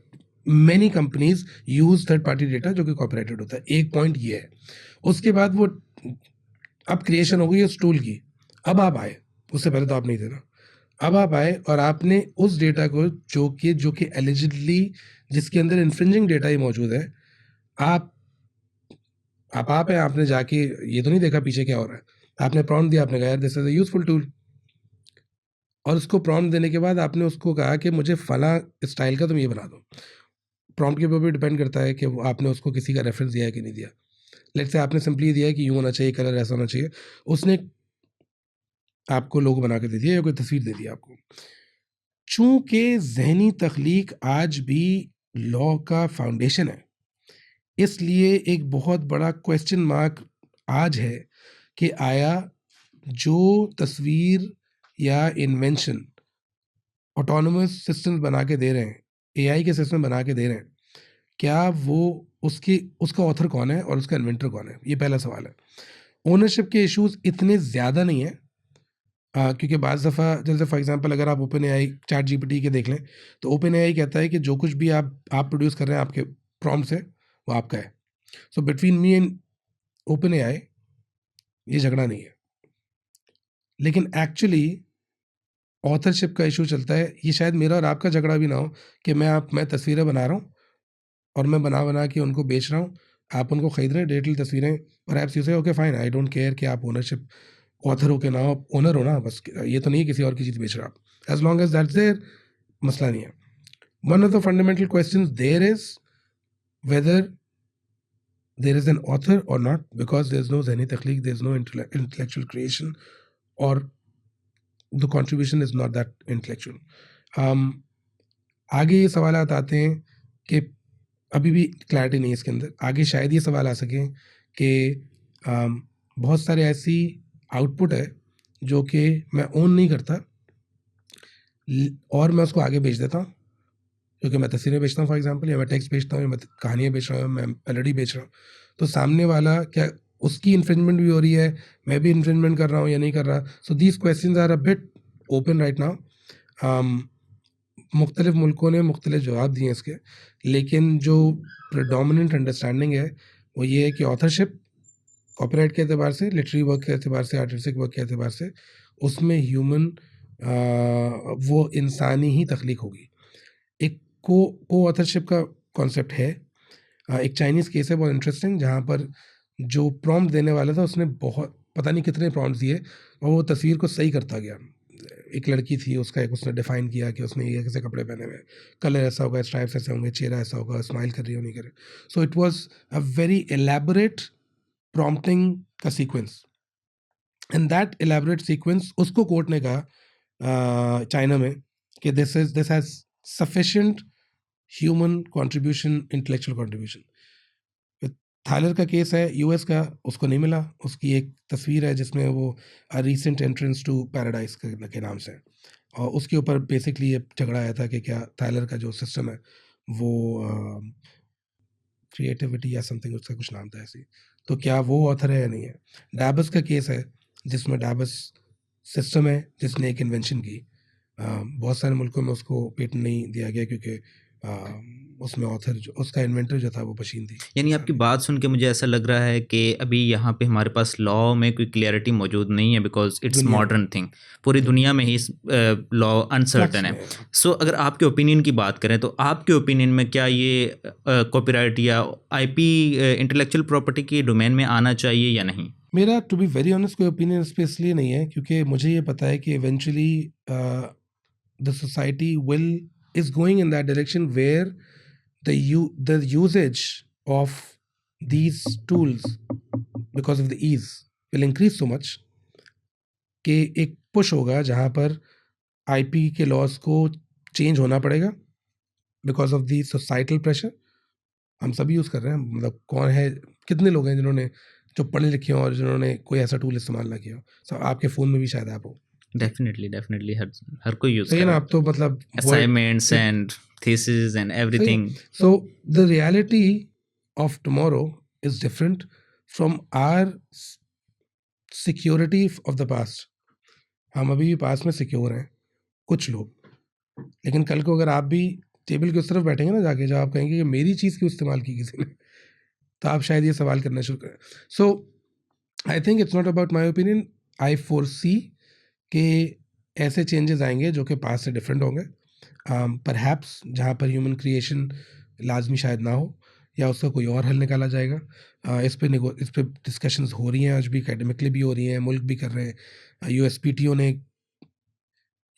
B: many companies use third party data जो कि कॉपीराइटेड होता है। एक पॉइंट ये है। उसके बाद वो अब क्रिएशन हो गई उस टूल की। अब आप आए, उससे पहले तो आप नहीं थे ना। अब आप आए और आपने उस डेटा को जो कि एलिजिडली जिसके अंदर इन्फ्रिंजिंग डेटा ही मौजूद है, आप है, आपने जाके ये तो नहीं देखा पीछे क्या हो रहा है। आपने प्रॉम्प्ट दिया, आपने कहा यार this is a useful tool, और उसको प्रॉम्प्ट देने के बाद आपने उसको कहा कि मुझे फला स्टाइल का तुम ये बना दो। प्रॉम्प्ट के ऊपर भी डिपेंड करता है कि आपने उसको किसी का रेफरेंस दिया है कि नहीं दिया। लेट्स से आपने सिंपली दिया है कि यूँ होना चाहिए, कलर ऐसा होना चाहिए, उसने आपको लोगो बना के दे दिया या कोई तस्वीर दे दी आपको। चूंकि जहनी तख्लीक आज भी लॉ का फाउंडेशन है, इसलिए एक बहुत बड़ा क्वेश्चन मार्क आज है कि आया जो तस्वीर या इन्वेंशन ऑटोनोमस सिस्टम्स बना के दे रहे हैं, AI के सिस्टम बना के दे रहे हैं, क्या वो उसका ऑथर कौन है और उसका इन्वेंटर कौन है? ये पहला सवाल है। ओनरशिप के इश्यूज इतने ज़्यादा नहीं है, क्योंकि बाज़ दफ़ा जैसे फॉर एग्जांपल अगर आप OpenAI ChatGPT के देख लें, तो OpenAI कहता है कि जो कुछ भी आप प्रोड्यूस कर रहे हैं आपके प्रॉम्प्ट से, वो आपका है। So between me and OpenAI ये झगड़ा नहीं है। लेकिन एक्चुअली ऑथरशिप का इशू चलता है। ये शायद मेरा और आपका झगड़ा भी ना हो कि मैं तस्वीरें बना रहा हूँ और मैं बना के उनको बेच रहा हूँ, आप उनको खरीद रहे हैं डिजिटल तस्वीरें, परहैप्स यू से okay fine, I don't care कि आप ओनरशिप ऑथर हो के ना हो, ओनर हो ना, बस ये तो नहीं किसी और की चीज़ बेच रहा आप, as long as that's there, मसला नहीं है। One of the fundamental questions there is whether there is an author or not, because there's no zehni takhleek, there's no intellectual creation, or the contribution is not that intellectual. आगे ये सवाल आते हैं कि अभी भी क्लैरिटी नहीं है इसके अंदर। आगे शायद ये सवाल आ सके कि बहुत सारे ऐसी आउटपुट है जो कि मैं ओन नहीं करता और मैं उसको आगे बेच देता हूँ, क्योंकि मैं तस्वीरें बेचता हूँ फॉर एग्जांपल, या मैं टेक्स्ट बेचता हूँ, या मैं कहानियाँ बेच रहा हूँ, मैं मेलोडी बेच रहा हूँ। तो सामने वाला क्या उसकी इन्फ्रिंजमेंट भी हो रही है, मैं भी इन्फ्रिंजमेंट कर रहा हूँ या नहीं कर रहा? So these questions are a bit open right now. मुख्तलिफ मुल्कों ने मुख्तलिफ जवाब दिए इसके, लेकिन जो प्रेडोमिनेंट अंडरस्टैंडिंग है वो ये है कि ऑथरशिप कॉपीराइट के एतबार से, लिटरेरी वर्क के एतबार से, आर्टिस्टिक वर्क के एतबार से, उसमें ह्यूमन वो इंसानी ही तख्लीक होगी। एक को ऑथरशिप का कॉन्सेप्ट है। एक चाइनीज़ केस है बहुत इंटरेस्टिंग, जहाँ पर जो प्रॉम्प्ट देने वाला था उसने बहुत पता नहीं कितने प्रॉम्प्ट दिए और वो तस्वीर को सही करता गया। एक लड़की थी, उसका एक उसने डिफाइन किया कि उसने ये कैसे कपड़े पहने हुए हैं, कलर ऐसा होगा, स्ट्राइप्स ऐसे होंगे, चेहरा ऐसा होगा, स्माइल कर रही हो नहीं कर रही। So it was a very elaborate prompting का sequence, and that elaborate sequence उसको कोर्ट ने कहा चाइना में कि this has sufficient human contribution, intellectual contribution. Thaler का केस है यूएस का, उसको नहीं मिला। उसकी एक तस्वीर है जिसमें वो रीसेंट एंट्रेंस टू पैराडाइज के नाम से, और उसके ऊपर बेसिकली ये झगड़ा आया था कि क्या थाइलर का जो सिस्टम है वो क्रिएटिविटी या समथिंग, उसका कुछ नाम था ऐसी, तो क्या वो ऑथर है या नहीं है। डैबस का केस है जिसमें डैबस सिस्टम है जिसने एक इन्वेंशन की, बहुत सारे मुल्कों में उसको पेटेंट नहीं दिया गया क्योंकि उसमें ऑथर जो उसका इन्वेंटर जो था वो मशीन थी।
A: यानी आपकी बात सुन के मुझे ऐसा लग रहा है कि अभी यहाँ पे हमारे पास लॉ में कोई क्लियरिटी मौजूद नहीं है, बिकॉज इट्स
B: दुनिया में।
A: Modern thing. पूरी दुनिया में ही लॉ अनसर्टन है। सो अगर आपके ओपिनियन की बात करें तो आपके ओपिनियन में क्या ये कॉपीराइट या आईपी इंटेलेक्चुअल प्रॉपर्टी की डोमेन में आना चाहिए या नहीं?
B: मेरा टू बी वेरी ऑनेस्ट कोई ओपिनियन इस पे इसलिए नहीं है क्योंकि मुझे ये पता है कि eventually the society will is going in that direction where the usage of these tools because of the ease will increase so much कि एक पुश होगा जहाँ पर आईपी के लॉज को चेंज होना पड़ेगा because of the societal pressure. हम सभी यूज़ कर रहे हैं, मतलब कौन है, कितने लोग हैं जिन्होंने जो पढ़े लिखे हों और जिन्होंने कोई ऐसा टूल इस्तेमाल ना किया हो। सब आपके फ़ोन में भी शायद ऐप हो।
A: डेफिनेटली हर कोई यूज
B: सही
A: कर
B: ना,
A: रहा
B: आप तो मतलब
A: assignments and thesis and everything.
B: So the reality of tomorrow is different from our security of the past. हम अभी भी पास में सिक्योर हैं कुछ लोग, लेकिन कल को अगर आप भी टेबल के उस तरफ बैठेंगे ना जाके, जब आप कहेंगे कि मेरी चीज़ क्यों इस्तेमाल की किसी ने, तो आप शायद ये सवाल करना शुरू करें। So I think it's not about my opinion, I foresee कि ऐसे चेंजेस आएंगे जो कि पास से डिफरेंट होंगे। परहैप्स जहाँ पर ह्यूमन क्रिएशन लाजमी शायद ना हो, या उसका कोई और हल निकाला जाएगा। इस पे डिस्कशंस हो रही हैं, आज भी एकेडमिकली भी हो रही हैं, मुल्क भी कर रहे हैं।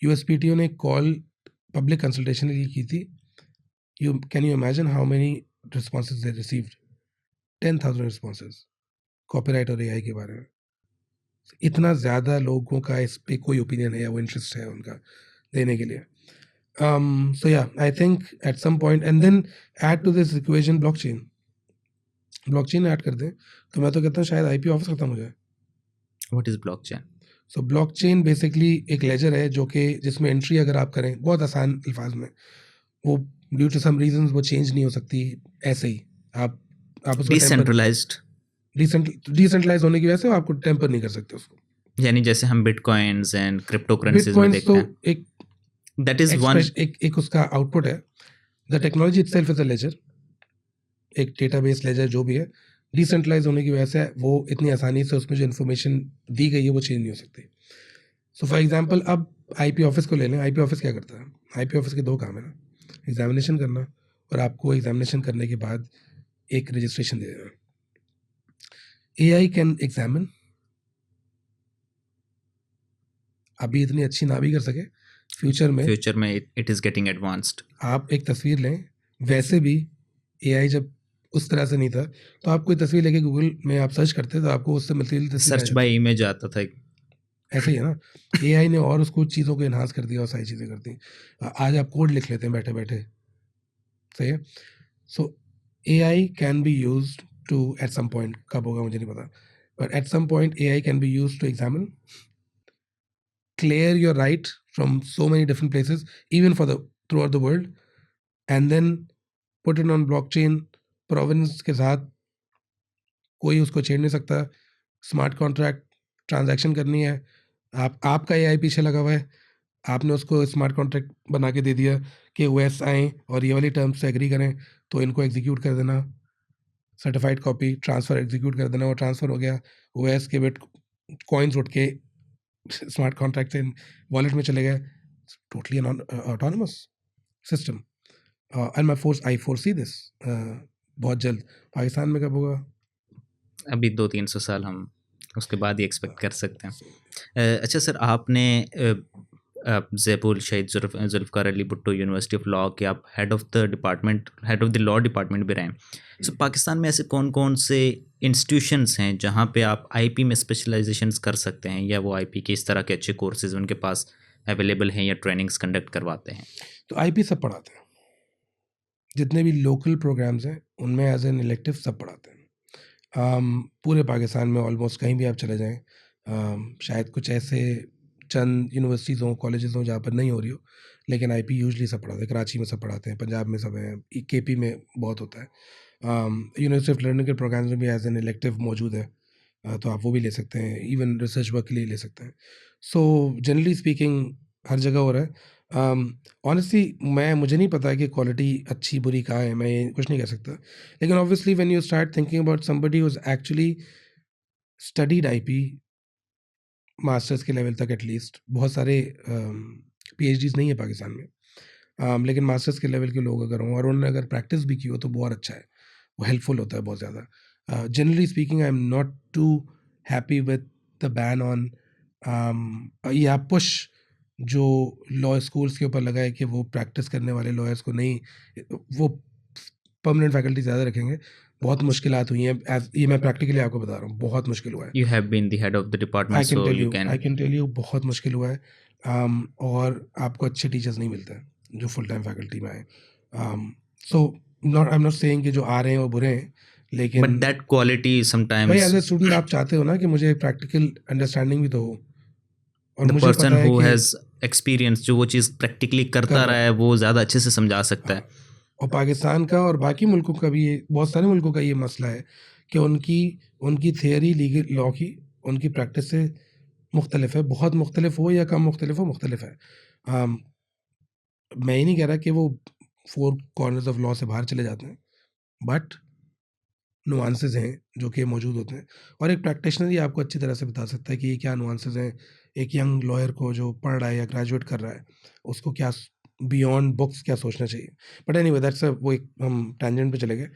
B: यूएसपीटीओ ने कॉल पब्लिक कंसल्टेशन के लिए की थी। Can you imagine how many responses they received? 10,000 responses copyright और एआई के बारे में। इतना ज़्यादा लोगों का इस पे कोई ओपिनियन है या वो इंटरेस्ट है उनका देने के लिए। So yeah, I think at some point, and then add to this equation blockchain add कर दें तो मैं तो कहता हूँ शायद आईपी ऑफिस खत्म हो जाए।
A: What is blockchain?
B: So blockchain basically एक लेजर है जो कि जिसमें एंट्री अगर आप करें बहुत आसान अल्फाज में, वो ड्यू टू सम रीजंस वो चेंज नहीं हो सकती ऐसे ही। आप उसको डिसेंट्रलाइज होने की वजह से आपको टेम्पर नहीं कर सकते उसको।
A: यानी जैसे हम बिटकॉइंस एंड क्रिप्टो करेंसीज में देखते हैं,
B: एक
A: दैट इज वन
B: एक उसका आउटपुट है। The technology itself is a ledger, एक डेटाबेस लेजर जो भी है, डिसेंट्रलाइज होने की वजह से वो इतनी आसानी से उसमें जो इन्फॉर्मेशन दी गई है वो चेंज नहीं हो सकती। सो फॉर एग्जांपल अब आईपी ऑफिस को ले लें। आईपी ऑफिस क्या करता है? आईपी ऑफिस के दो काम है ना, एग्जामिनेशन करना और आपको एग्जामिनेशन करने के बाद एक रजिस्ट्रेशन दे देना। एआई कैन एग्जामिन, अभी इतनी अच्छी ना भी कर सके, फ्यूचर में
A: इट इज गेटिंग एडवांस्ड।
B: आप एक तस्वीर लें, वैसे भी एआई जब उस तरह से नहीं था तो आप कोई तस्वीर लेके गूगल में आप सर्च करते तो आपको उससे मिलती जुलती तस्वीर
A: सर्च बाय इमेज आता था।
B: ऐसे ही है ना, एआई ने और उसको चीज़ों को इन्हांस कर दिया और सारी चीज़ें कर दी। आज आप कोड लिख लेते हैं बैठे बैठे, सही है। So AI can be used to, at some point, कब होगा मुझे नहीं पता, but at some point AI can be used to examine, clear your right from so many different places, even for the throughout the world, and then put it on blockchain provenance के साथ, कोई उसको छेड़ नहीं सकता। Smart contract transaction करनी है, आपका एआई पीछे लगा हुआ है, आपने उसको स्मार्ट कॉन्ट्रैक्ट बना के दे दिया कि ओएस आएँ और ये वाली टर्म्स से एग्री करें तो इनको एग्जीक्यूट कर देना, सर्टिफाइड कॉपी ट्रांसफ़र एग्जीक्यूट कर देना, और ट्रांसफ़र हो गया, ओएस के बिट कॉइन्स उठ के स्मार्ट कॉन्ट्रैक्ट से वॉलेट में चले गए। Totally autonomous system. And I foresee this बहुत जल्द। पाकिस्तान में कब होगा?
A: अभी 200-300 साल हम उसके बाद ही एक्सपेक्ट कर सकते हैं। अच्छा सर, आपने Jaipur Shaheed Zulfikar Ali Bhutto university of law के आप head of the department, head of the law department भी रहे हैं। सो पाकिस्तान में ऐसे कौन कौन से इंस्टीट्यूशंस हैं जहाँ पे आप आईपी में स्पेशलाइजेशंस कर सकते हैं, या वो आईपी के इस तरह के अच्छे कोर्सेज उनके पास अवेलेबल हैं या ट्रेनिंग्स कंडक्ट करवाते हैं?
B: तो आईपी सब पढ़ाते हैं, जितने भी लोकल प्रोग्राम्स हैं उनमें एज एन इलेक्टिव सब पढ़ाते हैं। पूरे पाकिस्तान में ऑलमोस्ट कहीं भी आप चले जाएं, शायद कुछ ऐसे चंद यूनिवर्सिटीज़ हों, कॉलेजेस हों जहाँ पर नहीं हो रही हो, लेकिन आईपी यूजली सब पढ़ाते हैं। कराची में सब पढ़ाते हैं, पंजाब में सब हैं, केपी में बहुत होता है। यूनिवर्सिटी ऑफ लर्निंग के प्रोग्राम्स में भी एज एन इलेक्टिव मौजूद है, तो आप वो भी ले सकते हैं, इवन रिसर्च वर्क के लिए ले सकते हैं। सो जनरली स्पीकिंग हर जगह हो रहा है। ऑनेस्टली मुझे नहीं पता कि क्वालिटी अच्छी बुरी कहाँ है, मैं ये कुछ नहीं कह सकता। लेकिन obviously when you start thinking about somebody who is actually studied IP masters के लेवल तक, एटलीस्ट बहुत सारे पीएचडीज नहीं है पाकिस्तान में, लेकिन मास्टर्स के लेवल के लोग अगर हों और उन्होंने अगर प्रैक्टिस भी की हो तो बहुत अच्छा है, वो हेल्पफुल होता है बहुत ज़्यादा। Generally speaking I am not too happy with the ban on या पुश जो लॉ स्कूल्स के ऊपर लगा है कि वो प्रैक्टिस करने वाले लॉयर्स को नहीं, वो परमानेंट फैकल्टी ज़्यादा रखेंगे। बहुत मुश्किलात हुई हैं, ये मैं प्रैक्टिकली आपको बता रहा हूँ, बहुत मुश्किल हुआ है।
A: You have been the head of the department,
B: I can
A: so
B: tell
A: you
B: you
A: can.
B: I can tell you बहुत मुश्किल हुआ है। और आपको अच्छे टीचर्स नहीं मिलते हैं जो फुल टाइम फैकल्टी में आए। So not I am not saying कि जो आ रहे हैं वो बुरे हैं, लेकिन
A: But that quality
B: भाई
A: sometimes
B: एज ए स्टूडेंट आप चाहते हो ना कि मुझे प्रैक्टिकल अंडरस्टैंडिंग भी तो हो, और
A: the
B: मुझे
A: person
B: पता है
A: who
B: कि
A: has experience जो वो चीज़ प्रैक्टिकली
B: कर
A: करता
B: रहा
A: रहा है वो ज़्यादा अच्छे से समझा सकता है।
B: और पाकिस्तान का और बाकी मुल्कों का भी बहुत सारे मुल्कों का ये मसला है कि उनकी उनकी थियोरी लीगल लॉ की उनकी प्रैक्टिस से मुख्तलिफ है, बहुत मुख्तलिफ हो या कम मुख्तलिफ हो, मुख्तलिफ है। um, मैं ये नहीं कह रहा कि वो फोर कॉर्नर्स ऑफ लॉ से बाहर चले जाते हैं, बट नुआंसेस हैं जो कि मौजूद होते हैं, और एक प्रैक्टिशनर ही आपको अच्छी तरह से बता सकता है कि ये क्या नुआंसेस हैं। एक यंग लॉयर को जो पढ़ रहा है या ग्रेजुएट कर रहा है उसको क्या बियॉन्ड बुक्स क्या सोचना चाहिए। बट एनीवे दैट्स वो एक हम टैंजेंट पे चले गए।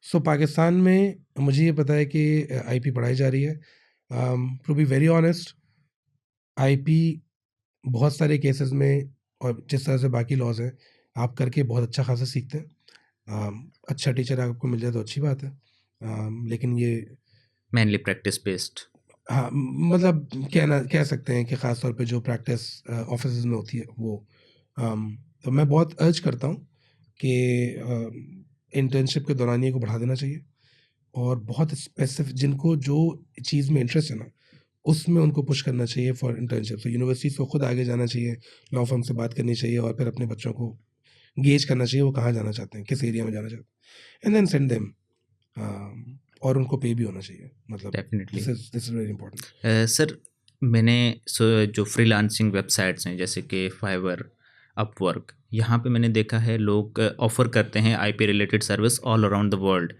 B: सो पाकिस्तान में मुझे ये पता है कि आईपी पढ़ाई जा रही है। To be very honest, IP बहुत सारे केसेस में, और जिस तरह से बाकी लॉज हैं, आप करके बहुत अच्छा खासा सीखते हैं। अच्छा टीचर आपको मिल जाए तो अच्छी बात है, लेकिन ये
A: Mainly practice based.
B: हाँ, मतलब कह सकते हैं कि ख़ास तौर पे जो प्रैक्टिस ऑफिसेज में होती है वो। तो मैं बहुत अर्ज करता हूँ कि इंटर्नशिप के दौरान ये को बढ़ा देना चाहिए, और बहुत स्पेसिफिक जिनको जो चीज़ में इंटरेस्ट है ना उसमें उनको पुश करना चाहिए फॉर इंटर्नशिप। तो यूनिवर्सिटीज़ को खुद आगे जाना चाहिए, लॉ फर्म से बात करनी चाहिए, और फिर अपने बच्चों को गेज करना चाहिए वो कहाँ जाना चाहते हैं, किस एरिया में जाना चाहते हैं, एंड देन सेंड देम, और उनको पे भी होना चाहिए। मतलब
A: Definitely.
B: This is very important.
A: Sir मैंने जो फ्रीलांसिंग वेबसाइट्स हैं जैसे कि फाइवर, अपवर्क, यहाँ पे मैंने देखा है लोग ऑफ़र करते हैं IP related service all around the world.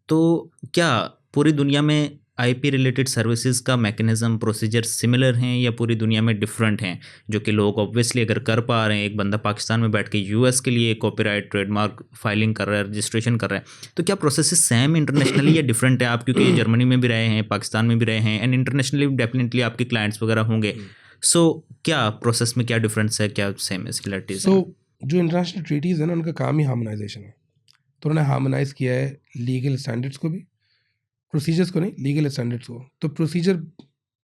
A: तो क्या पूरी दुनिया में आईपी रिलेटेड सर्विसेज का मैकेनिज़्म प्रोसीजर सिमिलर हैं या पूरी दुनिया में डिफरेंट हैं, जो कि लोग ऑब्वियसली अगर कर पा रहे हैं, एक बंदा पाकिस्तान में बैठ के यूएस के लिए कॉपीराइट ट्रेडमार्क फाइलिंग कर रहा है, रजिस्ट्रेशन कर रहा है, तो क्या प्रोसेसेस सेम इंटरनेशनली या डिफरेंट है? आप क्योंकि जर्मनी में भी रहे हैं, पाकिस्तान में भी रहे हैं, एंड इंटरनेशनली डेफिनेटली आपके क्लाइंट्स वगैरह होंगे। सो क्या प्रोसेस में क्या डिफरेंस है, क्या सेम है, सिमिलरिटीज
B: सो
A: हैं?
B: जो इंटरनेशनल ट्रीटीज़ है ना उनका काम ही हार्मोनाइजेशन है, तो उन्होंने हार्मोनाइज किया है लीगल स्टैंडर्ड्स को भी, प्रोसीजर्स को नहीं, लीगल स्टैंडर्ड्स को। तो प्रोसीजर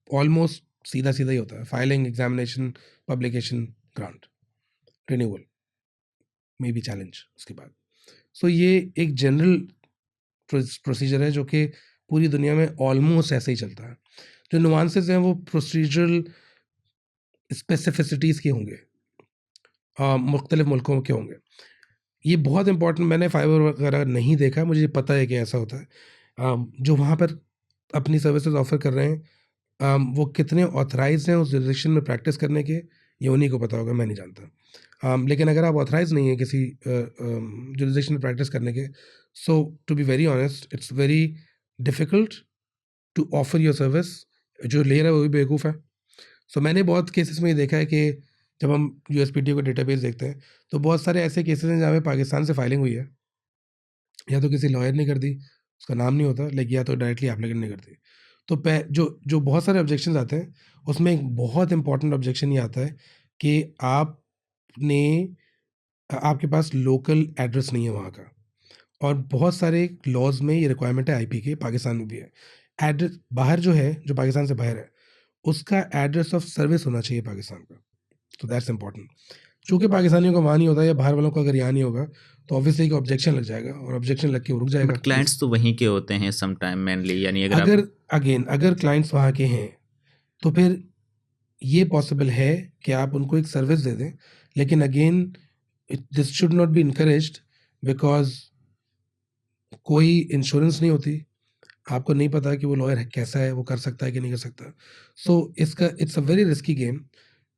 B: ऑलमोस्ट सीधा सीधा ही होता है, filing, examination, publication, grant, renewal, may be challenge उसके बाद। सो ये एक जनरल प्रोसीजर है जो कि पूरी दुनिया में ऑलमोस्ट ऐसे ही चलता है। जो नुआंसेस हैं वो प्रोसीजरल स्पेसिफिसिटीज़ के होंगे, मुख्तलिफ मुल्कों के होंगे। ये बहुत इंपॉर्टेंट, मैंने फाइवर वगैरह नहीं देखा, मुझे पता है कि ऐसा होता है। जो वहाँ पर अपनी सर्विसेज ऑफर कर रहे हैं, वो कितने ऑथराइज हैं उस जुरिडिक्शन में प्रैक्टिस करने के, ये उन्हीं को पता होगा, मैं नहीं जानता। लेकिन अगर आप ऑथराइज नहीं है किसी जुरिडिक्शन में प्रैक्टिस करने के, so to be very honest it's very difficult to offer your service. जो ले रहा है वो भी बेवकूफ़ है। सो मैंने बहुत केसेस में ये देखा है कि जब हम यूएसपीटीओ का डेटाबेस देखते हैं तो बहुत सारे ऐसे केसेस हैं जहाँ पे पाकिस्तान से फाइलिंग हुई है, या तो किसी लॉयर ने कर दी, उसका नाम नहीं होता, लेकिन या तो डायरेक्टली एप्लीकेंट ने कर दी। तो जो जो बहुत सारे ऑब्जेक्शंस आते हैं उसमें एक बहुत इंपॉर्टेंट ऑब्जेक्शन ये आता है कि आपके पास लोकल एड्रेस नहीं है वहाँ का, और बहुत सारे लॉज में ये रिक्वायरमेंट है आईपी के, पाकिस्तान में भी है। एड्रेस बाहर जो है, जो पाकिस्तान से बाहर है, उसका एड्रेस ऑफ सर्विस होना चाहिए पाकिस्तान का। तो दैट्स इंपॉर्टेंट। चूंकि पाकिस्तानियों को वहाँ नहीं होता, या बाहर वालों को अगर यहाँ नहीं होगा, तो ऑब्वियसली ऑब्जेक्शन लग जाएगा, और ऑब्जेक्शन लग के वो रुक जाएगा।
A: बट क्लाइंट्स तो वहीं के होते हैं सम टाइम मेनली, यानी
B: अगर क्लाइंट्स वहाँ के हैं, तो फिर ये पॉसिबल है कि आप उनको एक सर्विस दे दें, लेकिन again this should not be encouraged, because कोई इंश्योरेंस नहीं होती, आपको नहीं पता कि वो लॉयर कैसा है, वो कर सकता है कि नहीं कर सकता। So it's a very risky game.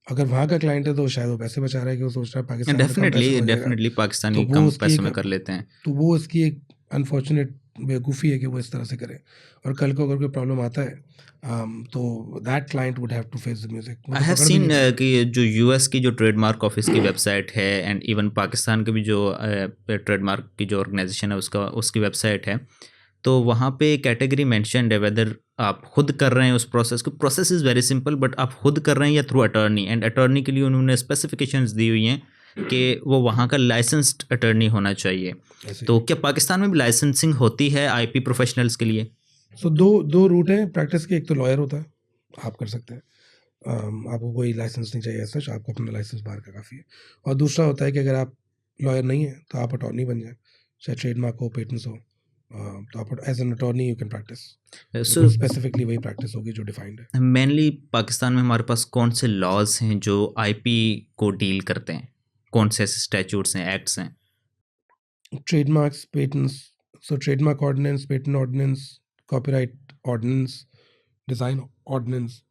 B: अगर वहाँ का क्लाइंट है तो शायद वो पैसे बचा रहा है, कि वो सोच रहा है पाकिस्तान में कम पैसे में हो जाएगा,
A: डेफिनेटली
B: तो
A: पाकिस्तानी
B: वो
A: कम
B: उसकी
A: पैसों
B: एक
A: में कर लेते हैं।
B: तो वो उसकी एक अनफॉर्चुनेट बेवकूफ़ी है कि वो इस तरह से करे, और कल को अगर कोई प्रॉब्लम आता है, तो that client would have to face the music. वो
A: आई
B: तो
A: हैव
B: पकड़ भी
A: सीन
B: नहीं पाएगा।
A: कि जो यूएस की जो ट्रेडमार्क ऑफिस की वेबसाइट है, एंड इवन पाकिस्तान के भी जो ट्रेडमार्क की जो ऑर्गेनाइजेशन है उसकी वेबसाइट है, तो वहाँ पे कैटेगरी मेंशन्ड है वेदर आप खुद कर रहे हैं उस प्रोसेस को। Process is very simple, but आप खुद कर रहे हैं या थ्रू अटर्नी, एंड अटर्नी के लिए उन्होंने स्पेसिफिकेशंस दी हुई हैं कि वो वहाँ का लाइसेंस्ड अटर्नी होना चाहिए।
B: ऐसे
A: तो क्या पाकिस्तान में भी लाइसेंसिंग होती है आईपी प्रोफेशनल्स के लिए?
B: सो दो रूट हैं प्रैक्टिस के। एक तो लॉयर होता है, आप कर सकते हैं, आपको कोई लाइसेंस नहीं चाहिए सच, आपको अपना लाइसेंस बाहर का काफ़ी है। और दूसरा होता है कि अगर आप लॉयर नहीं है तो आप अटॉर्नी बन जाए, चाहे ट्रेडमार्क हो, पेटेंट्स हो, तो आप as an attorney you can practise.
A: So
B: specifically वही प्रैक्टिस होगी जो डिफाइंड है।
A: मेनली पाकिस्तान में हमारे पास कौन से लॉज हैं जो आईपी को डील करते हैं? कौन से ऐसे स्टैट्यूट्स हैं, एक्ट्स हैं?
B: Trademarks, patents, so trademark ordinance, patent ordinance, copyright ordinance, design ordinance,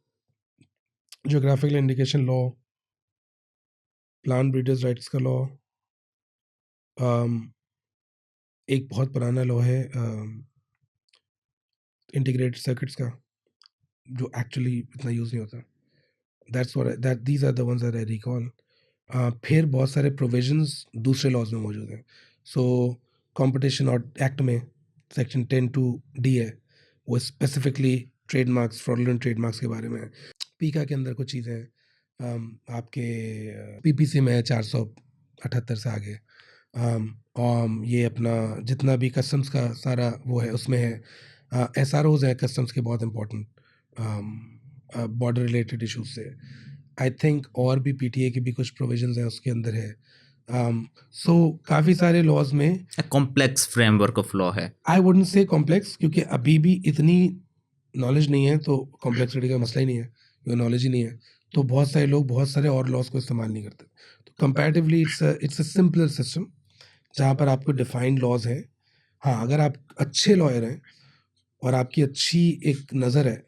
B: geographical indication law, plant breeders rights का लॉ, एक बहुत पुराना लॉ है इंटीग्रेटेड सर्किट्स का, जो एक्चुअली इतना यूज़ नहीं होता। These are the ones that I recall. फिर बहुत सारे प्रोविजंस दूसरे लॉज में मौजूद हैं। सो कंपटीशन एक्ट में सेक्शन 10(2)(d है, वो स्पेसिफिकली ट्रेडमार्क्स, फ्रॉडुलेंट ट्रेडमार्क्स के बारे में है। पीका के अंदर कुछ चीज़ें हैं, आपके पीपीसी में है 478 से आगे। ये अपना जितना भी कस्टम्स का सारा वो है उसमें है। एसआरओज है कस्टम्स के, बहुत इंपॉर्टेंट बॉर्डर रिलेटेड इश्यूज से। आई थिंक और भी पीटीए की भी कुछ प्रोविजंस हैं उसके अंदर है। सो काफ़ी सारे लॉज में
A: कॉम्प्लेक्स फ्रेमवर्क ऑफ लॉ है।
B: आई वुडंट से कॉम्प्लेक्स, क्योंकि अभी भी इतनी नॉलेज नहीं है, तो कॉम्प्लेक्सिटी का मसला ही नहीं है, क्योंकि नॉलेज ही नहीं है, तो बहुत सारे लोग बहुत सारे और लॉज को इस्तेमाल नहीं करते। तो comparatively it's a simpler system, जहाँ पर आपको डिफाइंड लॉज हैं। हाँ, अगर आप अच्छे लॉयर हैं और आपकी अच्छी एक नज़र है,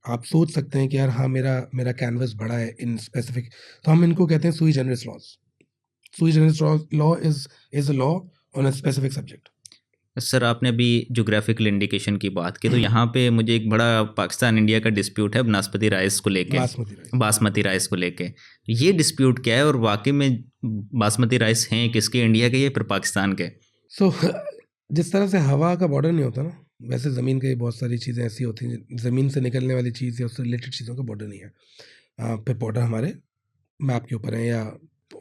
B: आप सोच सकते हैं कि यार हाँ, मेरा कैनवस बड़ा है इन स्पेसिफिक, तो हम इनको कहते हैं सुई जनरस लॉज। सुई generous law is a law on a specific subject.
A: Sir, आपने अभी ज्योग्राफिकल इंडिकेशन की बात की, तो यहाँ पे मुझे एक बड़ा पाकिस्तान इंडिया का डिस्प्यूट है बासमती राइस को लेके। बासमती राइस को लेके ये डिस्प्यूट क्या है, और वाकई में बासमती राइस हैं किसके, इंडिया के या फिर पाकिस्तान के?
B: सो जिस तरह से हवा का बॉर्डर नहीं होता ना, वैसे ज़मीन की बहुत सारी चीज़ें ऐसी होती हैं, ज़मीन से निकलने वाली चीज़ या उससे रिलेटेड चीज़ों का बॉर्डर नहीं है। फिर बॉर्डर हमारे मैप के ऊपर है, या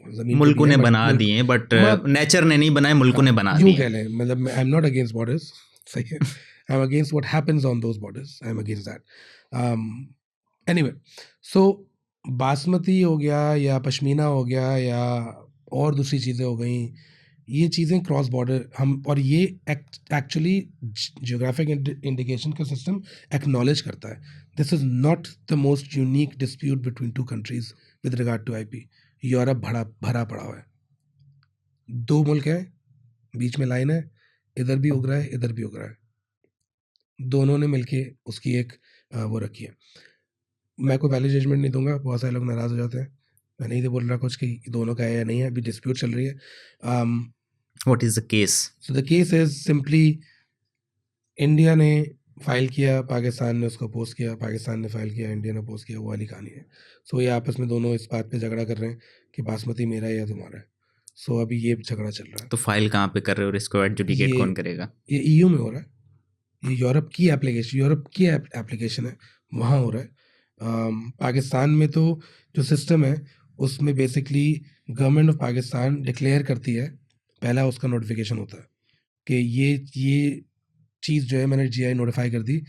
B: ज़मीन
A: मुल्कों ने बना दिए, बट नेचर ने नहीं बनाए, मुल्कों ने बना
B: यूँ
A: दिए।
B: कह लें, मतलब I am not against borders, सही है, I am against what happens on those borders, I am against that. Anyway, so basmati हो गया या पश्मीना हो गया या और दूसरी चीज़ें हो गई, ये चीज़ें क्रॉस बॉर्डर हम, और ये एक्चुअली जियोग्राफिक इंडिकेशन का सिस्टम एक्नॉलेज करता है। This is not the most unique dispute between two countries with regard to IP. Europe भरा पड़ा हुआ है, दो मुल्क हैं, बीच में लाइन है, इधर भी उग रहा है, इधर भी उग रहा है, दोनों ने मिलके उसकी एक वो रखी है। मैं कोई वैलिड जजमेंट नहीं दूंगा, बहुत सारे लोग नाराज़ हो जाते हैं, मैं नहीं बोल रहा कुछ कि दोनों का है या नहीं है, अभी डिस्प्यूट चल रही है।
A: What is the case?
B: So the case is simply, India ने फाइल किया, पाकिस्तान ने उसको अपोज किया, पाकिस्तान ने फाइल किया, इंडिया ने अपोज किया, वो वाली कहानी है। सो ये आपस में दोनों इस बात पे झगड़ा कर रहे हैं कि बासमती मेरा है या तुम्हारा है। सो अभी ये झगड़ा चल रहा है।
A: तो फाइल कहाँ पे कर रहे हो और इसको एडजुडिकेट कौन करेगा?
B: ये ईयू में हो रहा है, ये यूरोप की एप्लीकेशन है, वहाँ हो रहा है। पाकिस्तान में तो जो सिस्टम है उसमें basically government of Pakistan declare करती है, पहला उसका नोटिफिकेशन होता है कि ये चीज़ जो है मैंने जीआई नोटिफाई कर दी।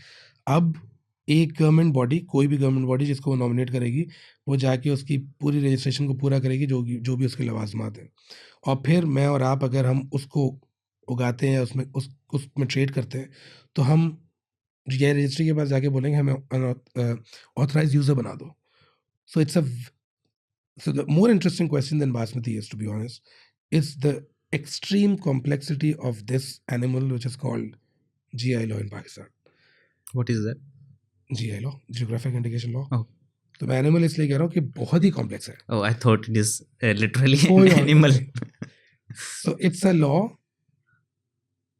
B: अब एक गवर्नमेंट बॉडी, कोई भी गवर्नमेंट बॉडी जिसको वो नॉमिनेट करेगी, वो जाके उसकी पूरी रजिस्ट्रेशन को पूरा करेगी, जो भी उसके लवाजमात हैं, और फिर मैं और आप अगर हम उसको उगाते हैं, उसमें ट्रेड करते हैं, तो हम जीआई रजिस्ट्री के पास जाके बोलेंगे हमें ऑथराइज यूज़र बना दो। So it's a So the more interesting question than basmati is, to be honest, is the extreme complexity of this animal, which is called GI law in Pakistan.
A: What is that?
B: GI law, Geographic Indication Law.
A: Oh.
B: तो मैं animal इसलिए कह रहा हूँ कि बहुत ही complex है.
A: Oh, I thought it is literally
B: कोई
A: an
B: और
A: animal.
B: नहीं. So it's a law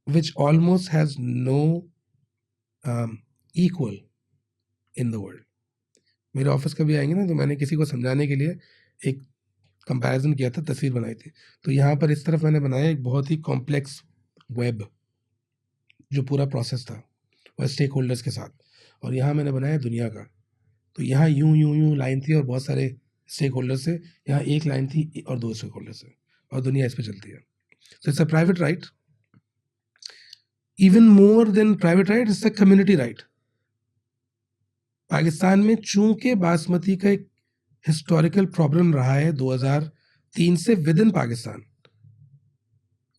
B: which almost has no equal in the world. मेरे ऑफिस कभी आएंगे ना, तो मैंने किसी को समझाने के लिए एक कंपैरिजन किया था, तस्वीर बनाई थी. तो यहाँ पर इस तरफ मैंने बनाया एक बहुत ही कॉम्प्लेक्स वेब, जो पूरा प्रोसेस था और स्टेक होल्डर्स के साथ, और यहाँ मैंने बनाया दुनिया का. तो यहाँ यूं लाइन थी और बहुत सारे स्टेक होल्डर्स थे, यहाँ एक लाइन थी और 2 स्टेक होल्डर्स थे, और दुनिया इस पर चलती है. So it's a private right. Even more than private right, it's a community right. Pakistan में चूंकि बासमती का एक हिस्टोरिकल प्रॉब्लम रहा है 2003 से विद इन पाकिस्तान.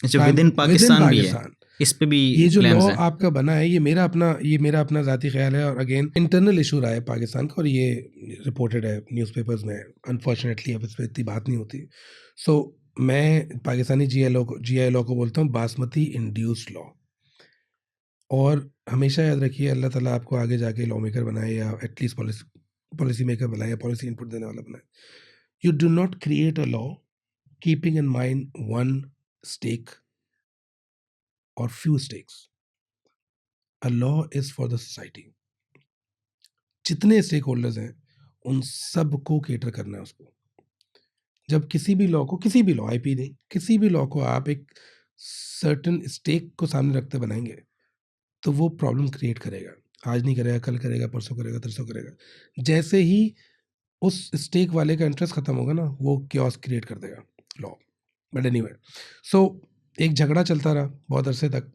A: अच्छा, विद इन पाकिस्तान भी है, इस पे भी
B: ये जो
A: claims
B: लॉ
A: हैं.
B: आपका बना है, ये मेरा अपना ज़ाती ख्याल है, और अगेन इंटरनल इशू रहा है पाकिस्तान का, और ये रिपोर्टेड है न्यूज़पेपर्स में. अनफॉर्चुनेटली अब इस पर इतनी बात नहीं होती. सो मैं पाकिस्तानी जीआई लॉ को बोलता हूँ बासमती इंड्यूस्ड लॉ. और हमेशा याद रखिए, अल्लाह ताला आपको आगे जाके लॉ मेकर बनाए, या एटलीस्ट पॉलिसी मेकर बनाए, या पॉलिसी इनपुट देने वाला बनाए. You do not create a law keeping in mind one stake और few stakes. A law is for the society. जितने स्टेक होल्डर्स हैं उन सबको केटर करना है उसको. जब किसी भी लॉ, आईपी नहीं, किसी भी लॉ को आप एक सर्टन स्टेक को सामने रखते बनाएंगे, तो वो प्रॉब्लम क्रिएट करेगा. आज नहीं करेगा, कल करेगा, परसों करेगा, तरसों करेगा. जैसे ही उस स्टेक वाले का इंटरेस्ट खत्म होगा ना, वो क्योस क्रिएट कर देगा लॉ. बट एनीवे, सो एक झगड़ा चलता रहा बहुत अरसे तक,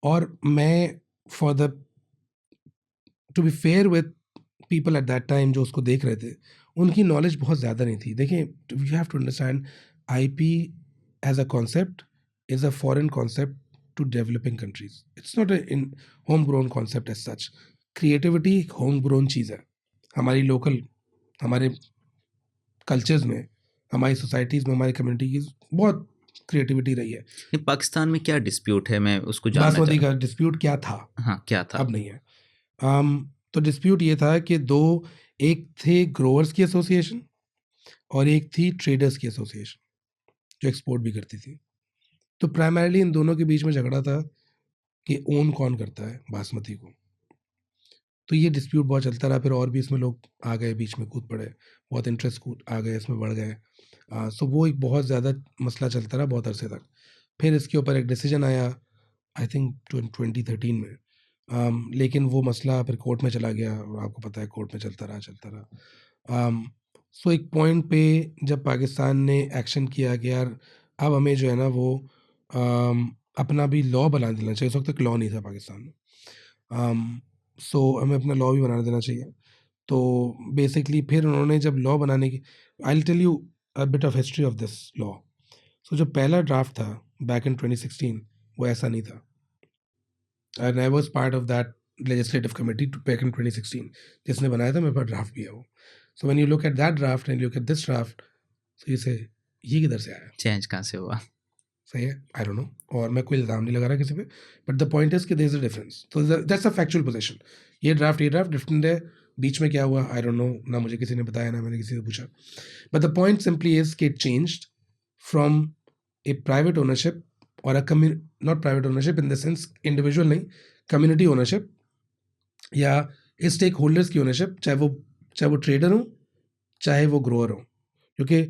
B: और मैं for the to be fair with people at that time जो उसको देख रहे थे, उनकी नॉलेज बहुत ज़्यादा नहीं थी. देखिए, you have to understand, IP as a concept is a foreign concept to developing countries. It's not a homegrown concept as such. Creativity homegrown चीज़ है. हमारी लोकल, हमारे कल्चर्स में, हमारी सोसाइटीज़ में, हमारी कम्युनिटी की बहुत क्रिएटिविटी रही है.
A: पाकिस्तान में क्या डिस्प्यूट है, मैं उसको जानना
B: बासमती का डिस्प्यूट क्या था?
A: हाँ, क्या था?
B: अब नहीं है. तो डिस्प्यूट ये था कि एक थे ग्रोअर्स की एसोसिएशन और एक थी ट्रेडर्स की एसोसिएशन, जो एक्सपोर्ट भी करती थी. तो प्राइमरीली इन दोनों के बीच में झगड़ा था कि ओन कौन करता है बासमती को. तो ये डिस्प्यूट बहुत चलता रहा. फिर और भी इसमें लोग आ गए, बीच में कूद पड़े, बहुत इंटरेस्ट आ गए, इसमें बढ़ गए. सो वो एक बहुत ज़्यादा मसला चलता रहा बहुत अरसे तक. फिर इसके ऊपर एक डिसीजन आया, आई थिंक 2013 में. लेकिन वो मसला फिर कोर्ट में चला गया, और आपको पता है कोर्ट में चलता रहा. सो एक पॉइंट पे जब पाकिस्तान ने एक्शन किया कि यार अब हमें जो है ना वो अपना भी लॉ बना देना चाहिए. उस वक्त तक लॉ नहीं था पाकिस्तान में. सो हमें अपना लॉ भी बना देना चाहिए. तो बेसिकली फिर उन्होंने जब लॉ बनाने की, I will tell you a bit of history of this law. So जो पहला ड्राफ्ट था बैक इन 2016, वो ऐसा नहीं था. And I was part of that legislative committee back in 2016, जिसने बनाया था. मेरे पास ड्राफ्ट भी है वो. So when you look at that draft and look at this draft, so ये किधर से आया,
A: चेंज कहाँ से हुआ?
B: सही है, आई डोंट नो. और मैं कोई इल्ज़ाम नहीं लगा रहा किसी पे, बट द पॉइंट इज कि देयर इज अ डिफरेंस. तो दैट्स अ फैक्चुअल पोजीशन. ये ड्राफ्ट डिफरेंट है. बीच में क्या हुआ आई डोंट नो, ना मुझे किसी ने बताया, ना मैंने किसी से पूछा. But the point simply is कि it changed from a private ownership और a not private ownership in the sense individual नहीं, कम्युनिटी ओनरशिप या स्टेक होल्डर्स की ओनरशिप, चाहे वो ट्रेडर हो, चाहे वो ग्रोअर हो, क्योंकि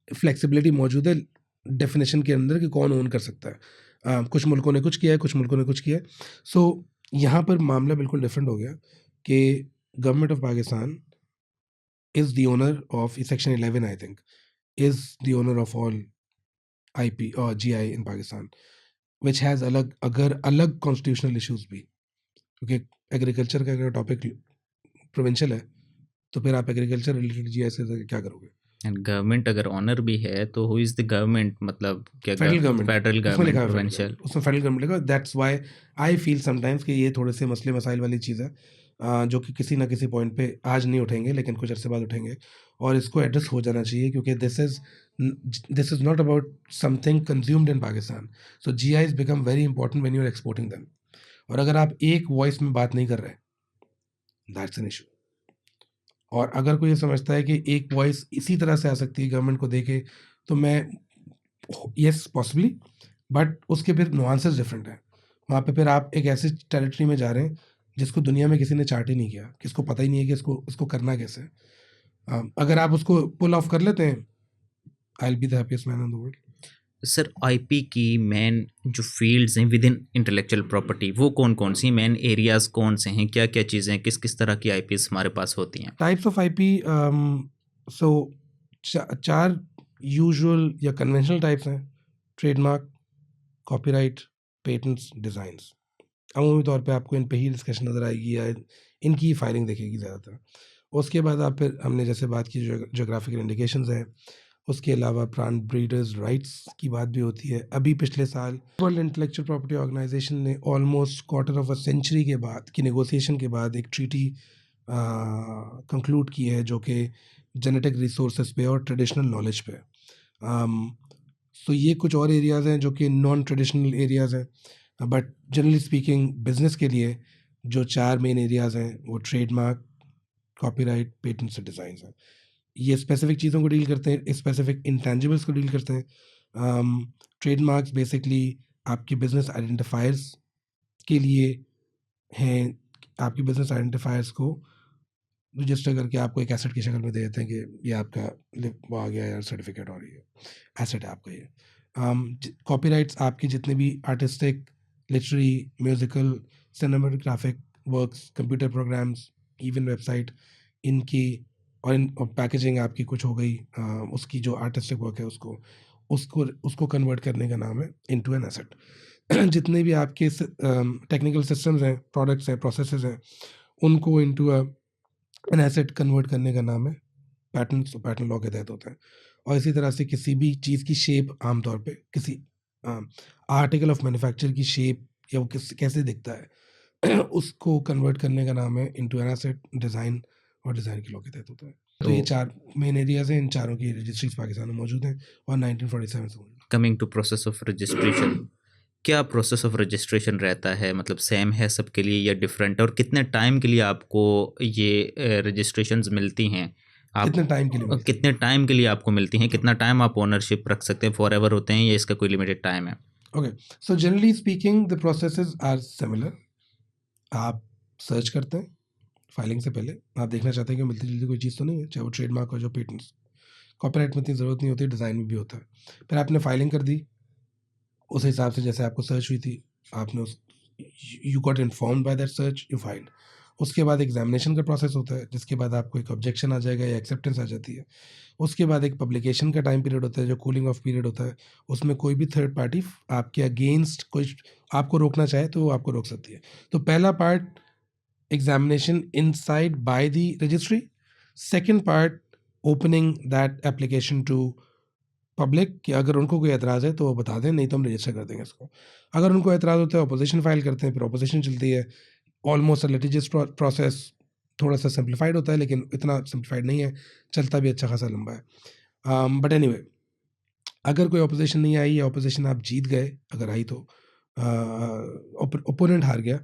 B: फ्लेक्सिबिलिटी मौजूद है डेफिनेशन के अंदर कि कौन ओन कर सकता है. कुछ मुल्कों ने कुछ किया है, कुछ मुल्कों ने कुछ किया है. सो यहाँ पर मामला बिल्कुल डिफरेंट हो गया कि government of Pakistan is the owner of Section 11, I think, is the owner of all IP or GI in Pakistan, which has अलग constitutional issues भी, क्योंकि एग्रीकल्चर का अगर टॉपिक प्रोविंशियल है तो फिर आप एग्रीकल्चर रिलेटेड GI से क्या करोगे?
A: एंड गवर्नमेंट अगर ऑनर भी है तो हु इज़ द गवर्नमेंट, मतलब क्या
B: फेडरल गवर्नमेंट,
A: फेडरल
B: उसमें लिखा
A: गवर्नमेंट,
B: है
A: प्रोविंशियल?
B: उसमें फेडरल गवर्नमेंट लिखा। That's why I feel sometimes कि ये थोड़े से मसले मसाइल वाली चीज़ है, जो कि किसी ना किसी पॉइंट पे आज नहीं उठेंगे लेकिन कुछ अर्से बाद उठेंगे, और इसको एड्रेस हो जाना चाहिए, क्योंकि this is not about something consumed in Pakistan. So GIs become very important when you are exporting them, और अगर आप एक वॉइस में बात नहीं कर रहे, दैट्स एन इशू। और अगर कोई ये समझता है कि एक वॉइस इसी तरह से आ सकती है गवर्नमेंट को देके, तो मैं यस पॉसिबली, बट उसके फिर नुआंसेस डिफरेंट है। वहाँ पे फिर आप एक ऐसे टेरिटरी में जा रहे हैं जिसको दुनिया में किसी ने चार्ट ही नहीं किया, किसको पता ही नहीं है कि इसको करना कैसे है। अगर आप उसको पुल ऑफ कर लेते हैं, I will be the happiest man in the world.
A: Sir IP की मेन जो फील्ड्स हैं विद इन इंटेलेक्चुअल प्रॉपर्टी, वो कौन कौन सी मेन एरियाज कौन से हैं, क्या क्या चीज़ें, किस किस तरह की आईपीज हमारे पास होती हैं?
B: टाइप्स ऑफ IP, सो चार यूजुअल या कन्वेंशनल टाइप्स हैं: ट्रेडमार्क, कॉपीराइट, पेटेंट्स, डिज़ाइंस। अमूमी तौर पे आपको इन पे ही डिस्कशन नज़र आएगी या इनकी फाइलिंग देखेगी ज़्यादातर। उसके बाद आप फिर हमने जैसे बात की जोग्राफिकल इंडिकेशंस हैं, उसके अलावा प्लांट ब्रीडर्स राइट्स की बात भी होती है। अभी पिछले साल वर्ल्ड इंटेलेक्चुअल प्रॉपर्टी ऑर्गेनाइजेशन ने almost quarter of a century के बाद की नेगोशिएशन के बाद एक ट्रीटी कंक्लूड की है, जो कि जेनेटिक रिसोर्सेज पे और ट्रेडिशनल नॉलेज पे। सो ये कुछ और एरियाज़ हैं जो कि नॉन ट्रेडिशनल एरियाज़ हैं, बट जनरली स्पीकिंग बिजनेस के लिए जो चार मेन एरियाज़ हैं वो ट्रेडमार्क, कॉपीराइट, पेटेंट्स और डिज़ाइंस हैं। ये स्पेसिफिक चीज़ों को डील करते हैं, स्पेसिफिक इंटेंजिबल्स को डील करते हैं। ट्रेडमार्क्स बेसिकली आपके बिजनेस आइडेंटिफायर्स के लिए हैं, आपकी बिजनेस आइडेंटिफायर्स को रजिस्टर करके आपको एक एसेट की शक्ल में दे देते हैं कि ये आपका वो आ गया यार सर्टिफिकेट, और ये एसेट है आपका ये। कॉपीराइट्स आपके जितने भी artistic, literary, musical, cinematographic works, computer programs, even website, इनकी और पैकेजिंग आपकी कुछ हो गई, उसकी जो आर्टिस्टिक वर्क है उसको कन्वर्ट करने का नाम है इनटू एन एसेट। जितने भी आपके टेक्निकल सिस्टम्स हैं, प्रोडक्ट्स हैं, प्रोसेसेस हैं, उनको इनटू एन एसेट कन्वर्ट करने का नाम है पैटेंट्स, पैटेंट लॉ के तहत होता है। और इसी तरह से किसी भी चीज़ की शेप, आमतौर पे किसी आर्टिकल ऑफ मैन्युफैक्चर की शेप या वो कैसे दिखता है उसको कन्वर्ट करने का नाम है इनटू एन एसेट, डिज़ाइन, और डिज़ाइन के लॉ के तहत होता है। तो ये चार मेन एरियाज हैं, इन चारों की रजिस्ट्रीज पाकिस्तान में मौजूद हैं और 1947 से मौजूद।
A: Coming to process of registration, क्या प्रोसेस ऑफ रजिस्ट्रेशन रहता है, मतलब सेम है सबके लिए या डिफरेंट, और कितने टाइम के लिए आपको ये रजिस्ट्रेशंस मिलती हैं? आप
B: कितने टाइम के लिए मिलती
A: कितने टाइम के लिए आपको मिलती हैं, कितना टाइम आप ओनरशिप रख सकते हैं, फॉर एवर होते हैं या इसका कोई लिमिटेड टाइम है?
B: Okay, so generally speaking the processes are similar. आप सर्च करते हैं फाइलिंग से पहले, आप देखना चाहते हैं कि मिलती जुलती कोई चीज़ तो नहीं है, चाहे वो ट्रेडमार्क हो, जो पेटेंट्स। कॉपीराइट में इतनी ज़रूरत नहीं होती, डिज़ाइन में भी होता है। फिर आपने फाइलिंग कर दी, उस हिसाब से जैसे आपको सर्च हुई थी, आपने उस you got informed by that search, you filed. उसके बाद एग्जामिनेशन का प्रोसेस होता है, जिसके बाद आपको एक ऑब्जेक्शन आ जाएगा या एक्सेप्टेंस आ जाती है। उसके बाद एक पब्लिकेशन का टाइम पीरियड होता है, जो कूलिंग ऑफ पीरियड होता है। उसमें कोई भी थर्ड पार्टी आपके अगेंस्ट कोई आपको रोकना चाहे तो वो आपको रोक सकती है। तो पहला part examination inside by the registry, second part opening that application to public, कि अगर उनको कोई एतराज़ है तो वो बता दें, नहीं तो हम रजिस्टर कर देंगे इसको। अगर उनको एतराज़ होता है, अपोजिशन फाइल करते हैं, फिर अपोजिशन चलती है। ऑलमोस्ट लिटिजियस प्रोसेस, थोड़ा सा सिंप्लीफाइड होता है लेकिन इतना सिंप्लीफाइड नहीं है, चलता भी अच्छा खासा लंबा है। बट एनीवे, अगर कोई अपोजिशन नहीं आई या अपोजिशन आप जीत गए, अगर आई तो ओपोनेंट हार गया,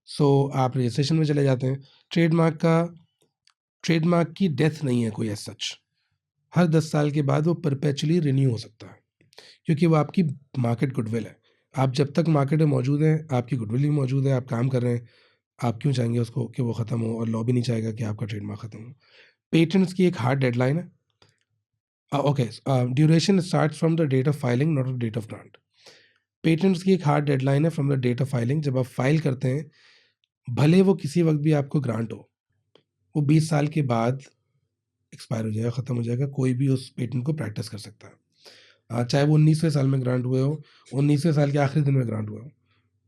B: सो आप रजिस्ट्रेशन में चले जाते हैं। ट्रेडमार्क की डेथ नहीं है कोई एज सच। हर 10 साल के बाद वो परपेचुअली रिन्यू हो सकता है, क्योंकि वो आपकी मार्केट गुडविल है। आप जब तक मार्केट में मौजूद हैं, आपकी गुडविल भी मौजूद है, आप काम कर रहे हैं, आप क्यों चाहेंगे उसको कि वो ख़त्म हो, और लॉ भी नहीं चाहेगा कि आपका ट्रेडमार्क ख़त्म हो। पेटेंट्स की एक हार्ड डेडलाइन है। Okay, duration start from the date of filing, not the date of grant. Patents की एक हार्ड डेडलाइन है from the date of filing. जब आप फाइल करते हैं, भले वो किसी वक्त भी आपको ग्रांट हो, वो 20 साल के बाद एक्सपायर हो जाएगा, ख़त्म हो जाएगा, कोई भी उस पेटेंट को प्रैक्टिस कर सकता है, चाहे वो 19वें साल में ग्रांट हुए हो, 19वें साल के आखिरी दिन में ग्रांट हुआ हो,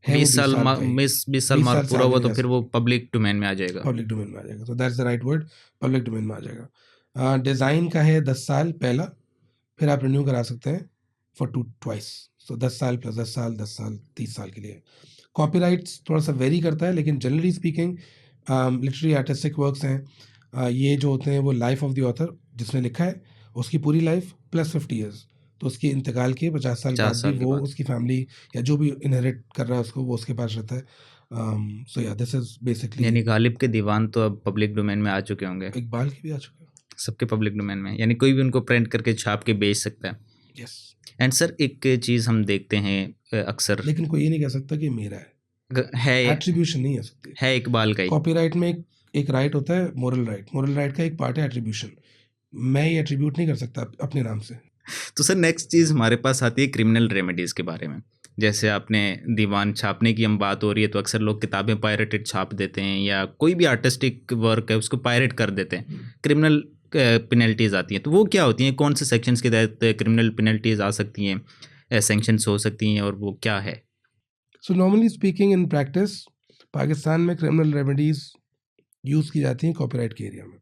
B: है वो
A: 20 साल
B: 20 साल का ही,
A: 20 साल
B: 20
A: मार्क
B: साल से
A: पूरा
B: आगे
A: हुआ
B: नहीं
A: तो
B: जा
A: फिर वो
B: सकते,
A: पब्लिक डोमेन में आ जाएगा।
B: पब्लिक डोमेन में आ जाएगा, तो that's the right word, public domain में आ जाएगा। डिज़ाइन का है 10 साल पहला, फिर आप रिन्यू करा सकते हैं फॉर ट्वाइस, सो 10 साल प्लस 10 साल, 10 साल 30 साल के लिए। कॉपीराइट्स थोड़ा सा वेरी करता है, लेकिन generally speaking literary artistic works हैं, ये जो होते हैं वो लाइफ ऑफ द ऑथर, जिसने लिखा है उसकी पूरी लाइफ प्लस 50 ईयर्स, तो उसके इंतकाल के 50 साल
A: 50
B: बाद भी
A: साल के
B: वो
A: बाद।
B: उसकी फैमिली या जो भी इनहेरिट कर रहा है उसको, वो उसके पास रहता है। सो या दिस इज बेसिकली।
A: यानी गालिब के दीवान तो अब पब्लिक डोमेन में आ चुके होंगे,
B: इकबाल की भी आ चुका है।
A: सबके पब्लिक डोमेन में, यानी कोई भी उनको प्रिंट करके छाप के बेच सकता है।
B: यस,
A: एंड सर एक चीज़ हम देखते हैं अक्सर,
B: लेकिन कोई ये नहीं कह सकता कि मेरा है, एट्रीब्यूशन नहीं है सकती।
A: है इकबाल का ही।
B: कॉपीराइट में एक राइट होता है, मोरल राइट, मोरल राइट का एक पार्ट है एट्रीब्यूशन, मैं ये एट्रीब्यूट नहीं कर सकता अपने नाम से।
A: तो सर नेक्स्ट चीज़ हमारे पास आती है क्रिमिनल रेमेडीज़ के बारे में। जैसे आपने दीवान छापने की हम बात हो रही है, तो अक्सर लोग किताबें पायरेटेड छाप देते हैं, या कोई भी आर्टिस्टिक वर्क है उसको पायरेट कर देते हैं, क्रिमिनल पेनल्टीज़ आती हैं। तो वो क्या होती हैं, कौन से सेक्शंस के तहत क्रिमिनल पेनल्टीज़ आ सकती हैं, सैंक्शंस हो सकती हैं, और वो क्या है?
B: So normally speaking in practice Pakistan में क्रिमिनल रेमेडीज यूज़ की जाती हैं कॉपीराइट के एरिया में,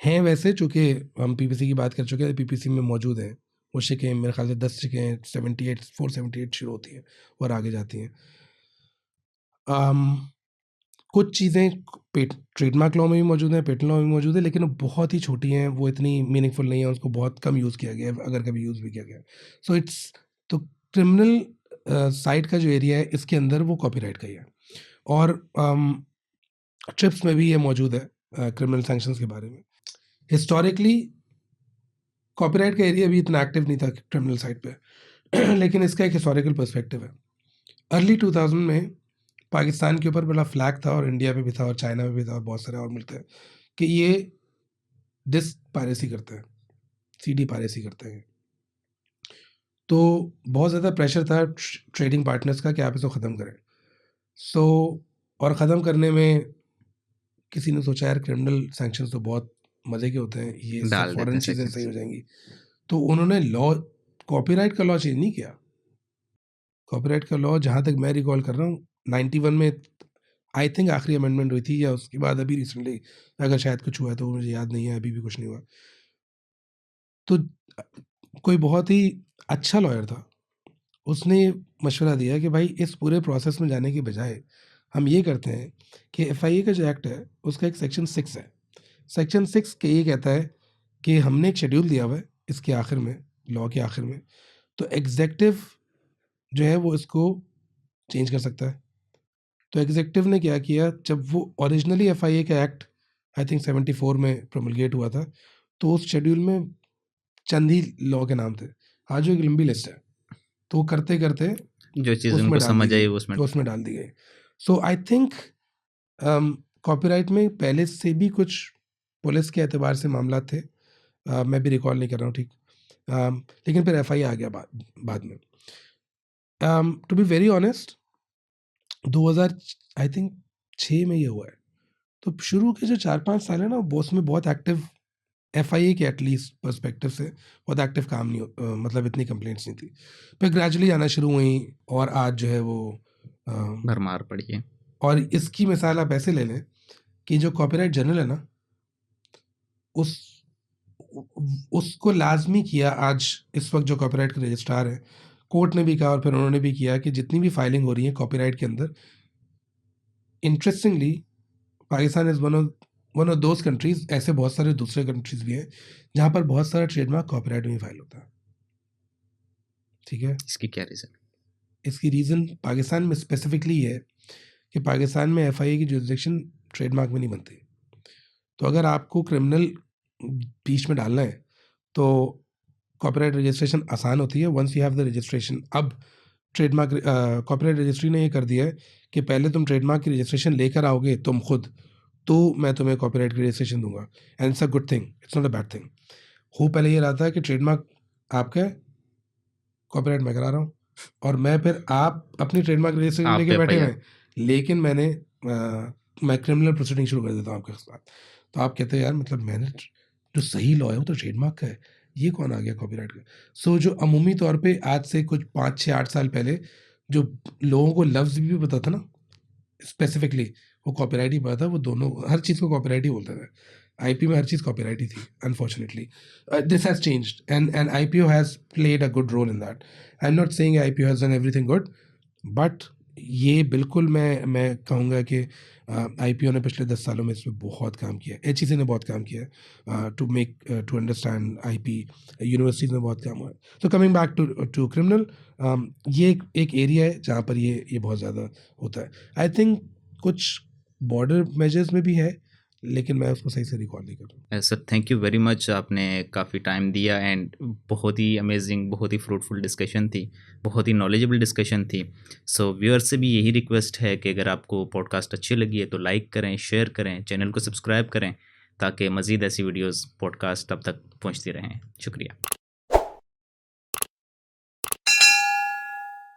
B: हैं वैसे, चूँकि हम पीपीसी की बात कर चुके हैं, पीपीसी में मौजूद हैं वो शिकें, मेरे ख्याल से 10 शिकें 478 शुरू होती हैं और आगे जाती हैं। कुछ चीज़ें ट्रेडमार्क लॉ में भी मौजूद हैं, पेटेंट लॉ में भी मौजूद है, लेकिन वो बहुत ही छोटी हैं, वो इतनी मीनिंगफुल नहीं है, उसको बहुत कम यूज़ किया गया है, अगर कभी यूज़ भी किया गया है। सो इट्स, तो क्रिमिनल साइड का जो एरिया है इसके अंदर वो कॉपीराइट का ही है, और ट्रिप्स में भी ये मौजूद है क्रिमिनल सैंक्शंस के बारे में। हिस्टोरिकली कॉपीराइट का एरिया भी इतना एक्टिव नहीं था क्रिमिनल साइड पे लेकिन इसका एक हिस्टोरिकल पर्सपेक्टिव है। अर्ली 2000 में पाकिस्तान के ऊपर बड़ा फ्लैग था, और इंडिया पे भी था, और चाइना में भी था, और बहुत सारे और मिलते हैं, कि ये डिस्क पायरेसी करते हैं, सीडी पायरेसी करते हैं। तो बहुत ज़्यादा प्रेशर था ट्रेडिंग पार्टनर्स का कि आप इसको ख़त्म करें। सो और ख़त्म करने में किसी ने सोचा यार क्रिमिनल सैंक्शंस तो बहुत मज़े के होते हैं, ये इससे
A: डाल देते
B: फॉरेन
A: हैं
B: चीज़ें
A: सेक्शंस।
B: सही हो जाएंगी, तो उन्होंने लॉ, कॉपीराइट का लॉ चेंज नहीं किया। कॉपीराइट का लॉ जहाँ तक मैं रिकॉल कर रहा हूँ 91 में आई थिंक आखिरी अमेंडमेंट हुई थी, या उसके बाद अभी रिसेंटली, अगर शायद कुछ हुआ है तो मुझे याद नहीं है, अभी भी कुछ नहीं हुआ। तो कोई बहुत ही अच्छा लॉयर था, उसने मशवरा दिया कि भाई इस पूरे प्रोसेस में जाने के बजाय हम ये करते हैं कि एफआईए का जो एक्ट है उसका एक सेक्शन 6 है। सेक्शन 6 के ये कहता है कि हमने एक शेड्यूल दिया हुआ है इसके आखिर में, लॉ के आखिर में, तो एग्जेक्टिव जो है वो इसको चेंज कर सकता है। तो एग्जेक्टिव ने क्या किया, जब वो ओरिजिनली एफआईए का एक्ट आई थिंक 74 में प्रोमलगेट हुआ था, तो उस शेड्यूल में चंद ही लॉ के नाम थे, आज एक लंबी लिस्ट है, तो करते करते
A: जो चीज़
B: उसमें
A: उनको
B: डाल दी
A: समझ आई
B: गई,
A: वो उसमें
B: उसमें डाल दी गई। सो आई थिंक कॉपीराइट में पहले से भी कुछ पुलिस के एतबार से मामला थे, मैं भी रिकॉल नहीं कर रहा हूँ ठीक, लेकिन फिर एफआईए आ गया बाद में। To be very honest 2000 I think 6 में ये हुआ है, तो शुरू के जो 4-5 साल है ना, वो उसमें बहुत एक्टिव एफआईए के एटलीस्ट पर्सपेक्टिव से बहुत एक्टिव काम नहीं मतलब इतनी कंप्लेंट्स नहीं थी, फिर ग्रेजुअली आना शुरू हुई, और आज जो है वो
A: भरमार पड़ी है।
B: और इसकी मिसाल आप ऐसे ले लें कि जो कॉपीराइट जनरल है ना, उसको लाजमी किया आज इस वक्त जो कॉपीराइट के रजिस्ट्रार हैं, कोर्ट ने भी कहा और फिर उन्होंने भी किया कि जितनी भी फाइलिंग हो रही है कॉपीराइट के अंदर, interestingly Pakistan is one of those countries, ऐसे बहुत सारे दूसरे कंट्रीज भी हैं जहाँ पर बहुत सारा ट्रेडमार्क कॉपीराइट में फाइल होता है। ठीक है,
A: इसकी क्या रीज़न?
B: इसकी रीज़न पाकिस्तान में स्पेसिफिकली है कि पाकिस्तान में एफआईए की जुरिसडिक्शन ट्रेडमार्क में नहीं बनती। तो अगर आपको क्रिमिनल बीच में डालना है तो कॉपीराइट रजिस्ट्रेशन आसान होती है once you have the registration. अब ट्रेडमार्क कॉपीराइट रजिस्ट्री ने ये कर दिया है कि पहले तुम ट्रेडमार्क की रजिस्ट्रेशन लेकर आओगे तुम खुद, तो मैं तुम्हें कॉपीराइट की रजिस्ट्रेशन दूंगा, and it's a good thing, it's not a bad thing. हो पहले ये रहा था कि ट्रेडमार्क आपका है, कॉपीराइट मैं करा रहा हूँ, और मैं फिर आप अपनी ट्रेडमार्क रजिस्ट्रेशन
A: आप
B: लेके
A: पे
B: बैठे
A: FIR।
B: हुए हैं, लेकिन मैं क्रिमिनल प्रोसीडिंग शुरू कर देता हूँ आपके साथ। तो आप कहते हैं यार मतलब मैंने जो सही लॉ है वो तो ट्रेडमार्क का है, ये कौन आ गया कॉपीराइट का? सो जो अमूमी तौर पे आज से कुछ 5, 6, 8 साल पहले जो लोगों को लफ्ज़ भी पता था ना, स्पेसिफिकली वो कॉपीराइट ही पता था, वो दोनों हर चीज़ को कॉपीराइट ही बोलते थे। आईपी में हर चीज़ कॉपीराइट ही थी, unfortunately. This has changed and IPO has played a good role in that. I am not saying IPO has done everything good, but ये बिल्कुल मैं कहूँगा कि आईपीओ ने पिछले 10 सालों में इसमें बहुत काम किया है। एचईसी ने बहुत काम किया है to to understand IP. Universities में बहुत काम हुआ है। So coming back to criminal, ये एक एरिया है जहाँ पर ये बहुत ज़्यादा होता है। आई थिंक कुछ बॉर्डर मेजर्स में भी है, लेकिन मैं उसको सही से रिकॉल नहीं कर रहा हूँ।
A: Sir thank you very much, आपने काफ़ी टाइम दिया एंड बहुत ही अमेजिंग, बहुत ही फ्रूटफुल डिस्कशन थी, बहुत ही नॉलेजेबल डिस्कशन थी। सो व्यूअर्स से भी यही रिक्वेस्ट है कि अगर आपको पॉडकास्ट अच्छी लगी है तो लाइक करें, शेयर करें, चैनल को सब्सक्राइब करें ताकि मज़ीद ऐसी वीडियोस पॉडकास्ट अब तक पहुंचती रहें। शुक्रिया।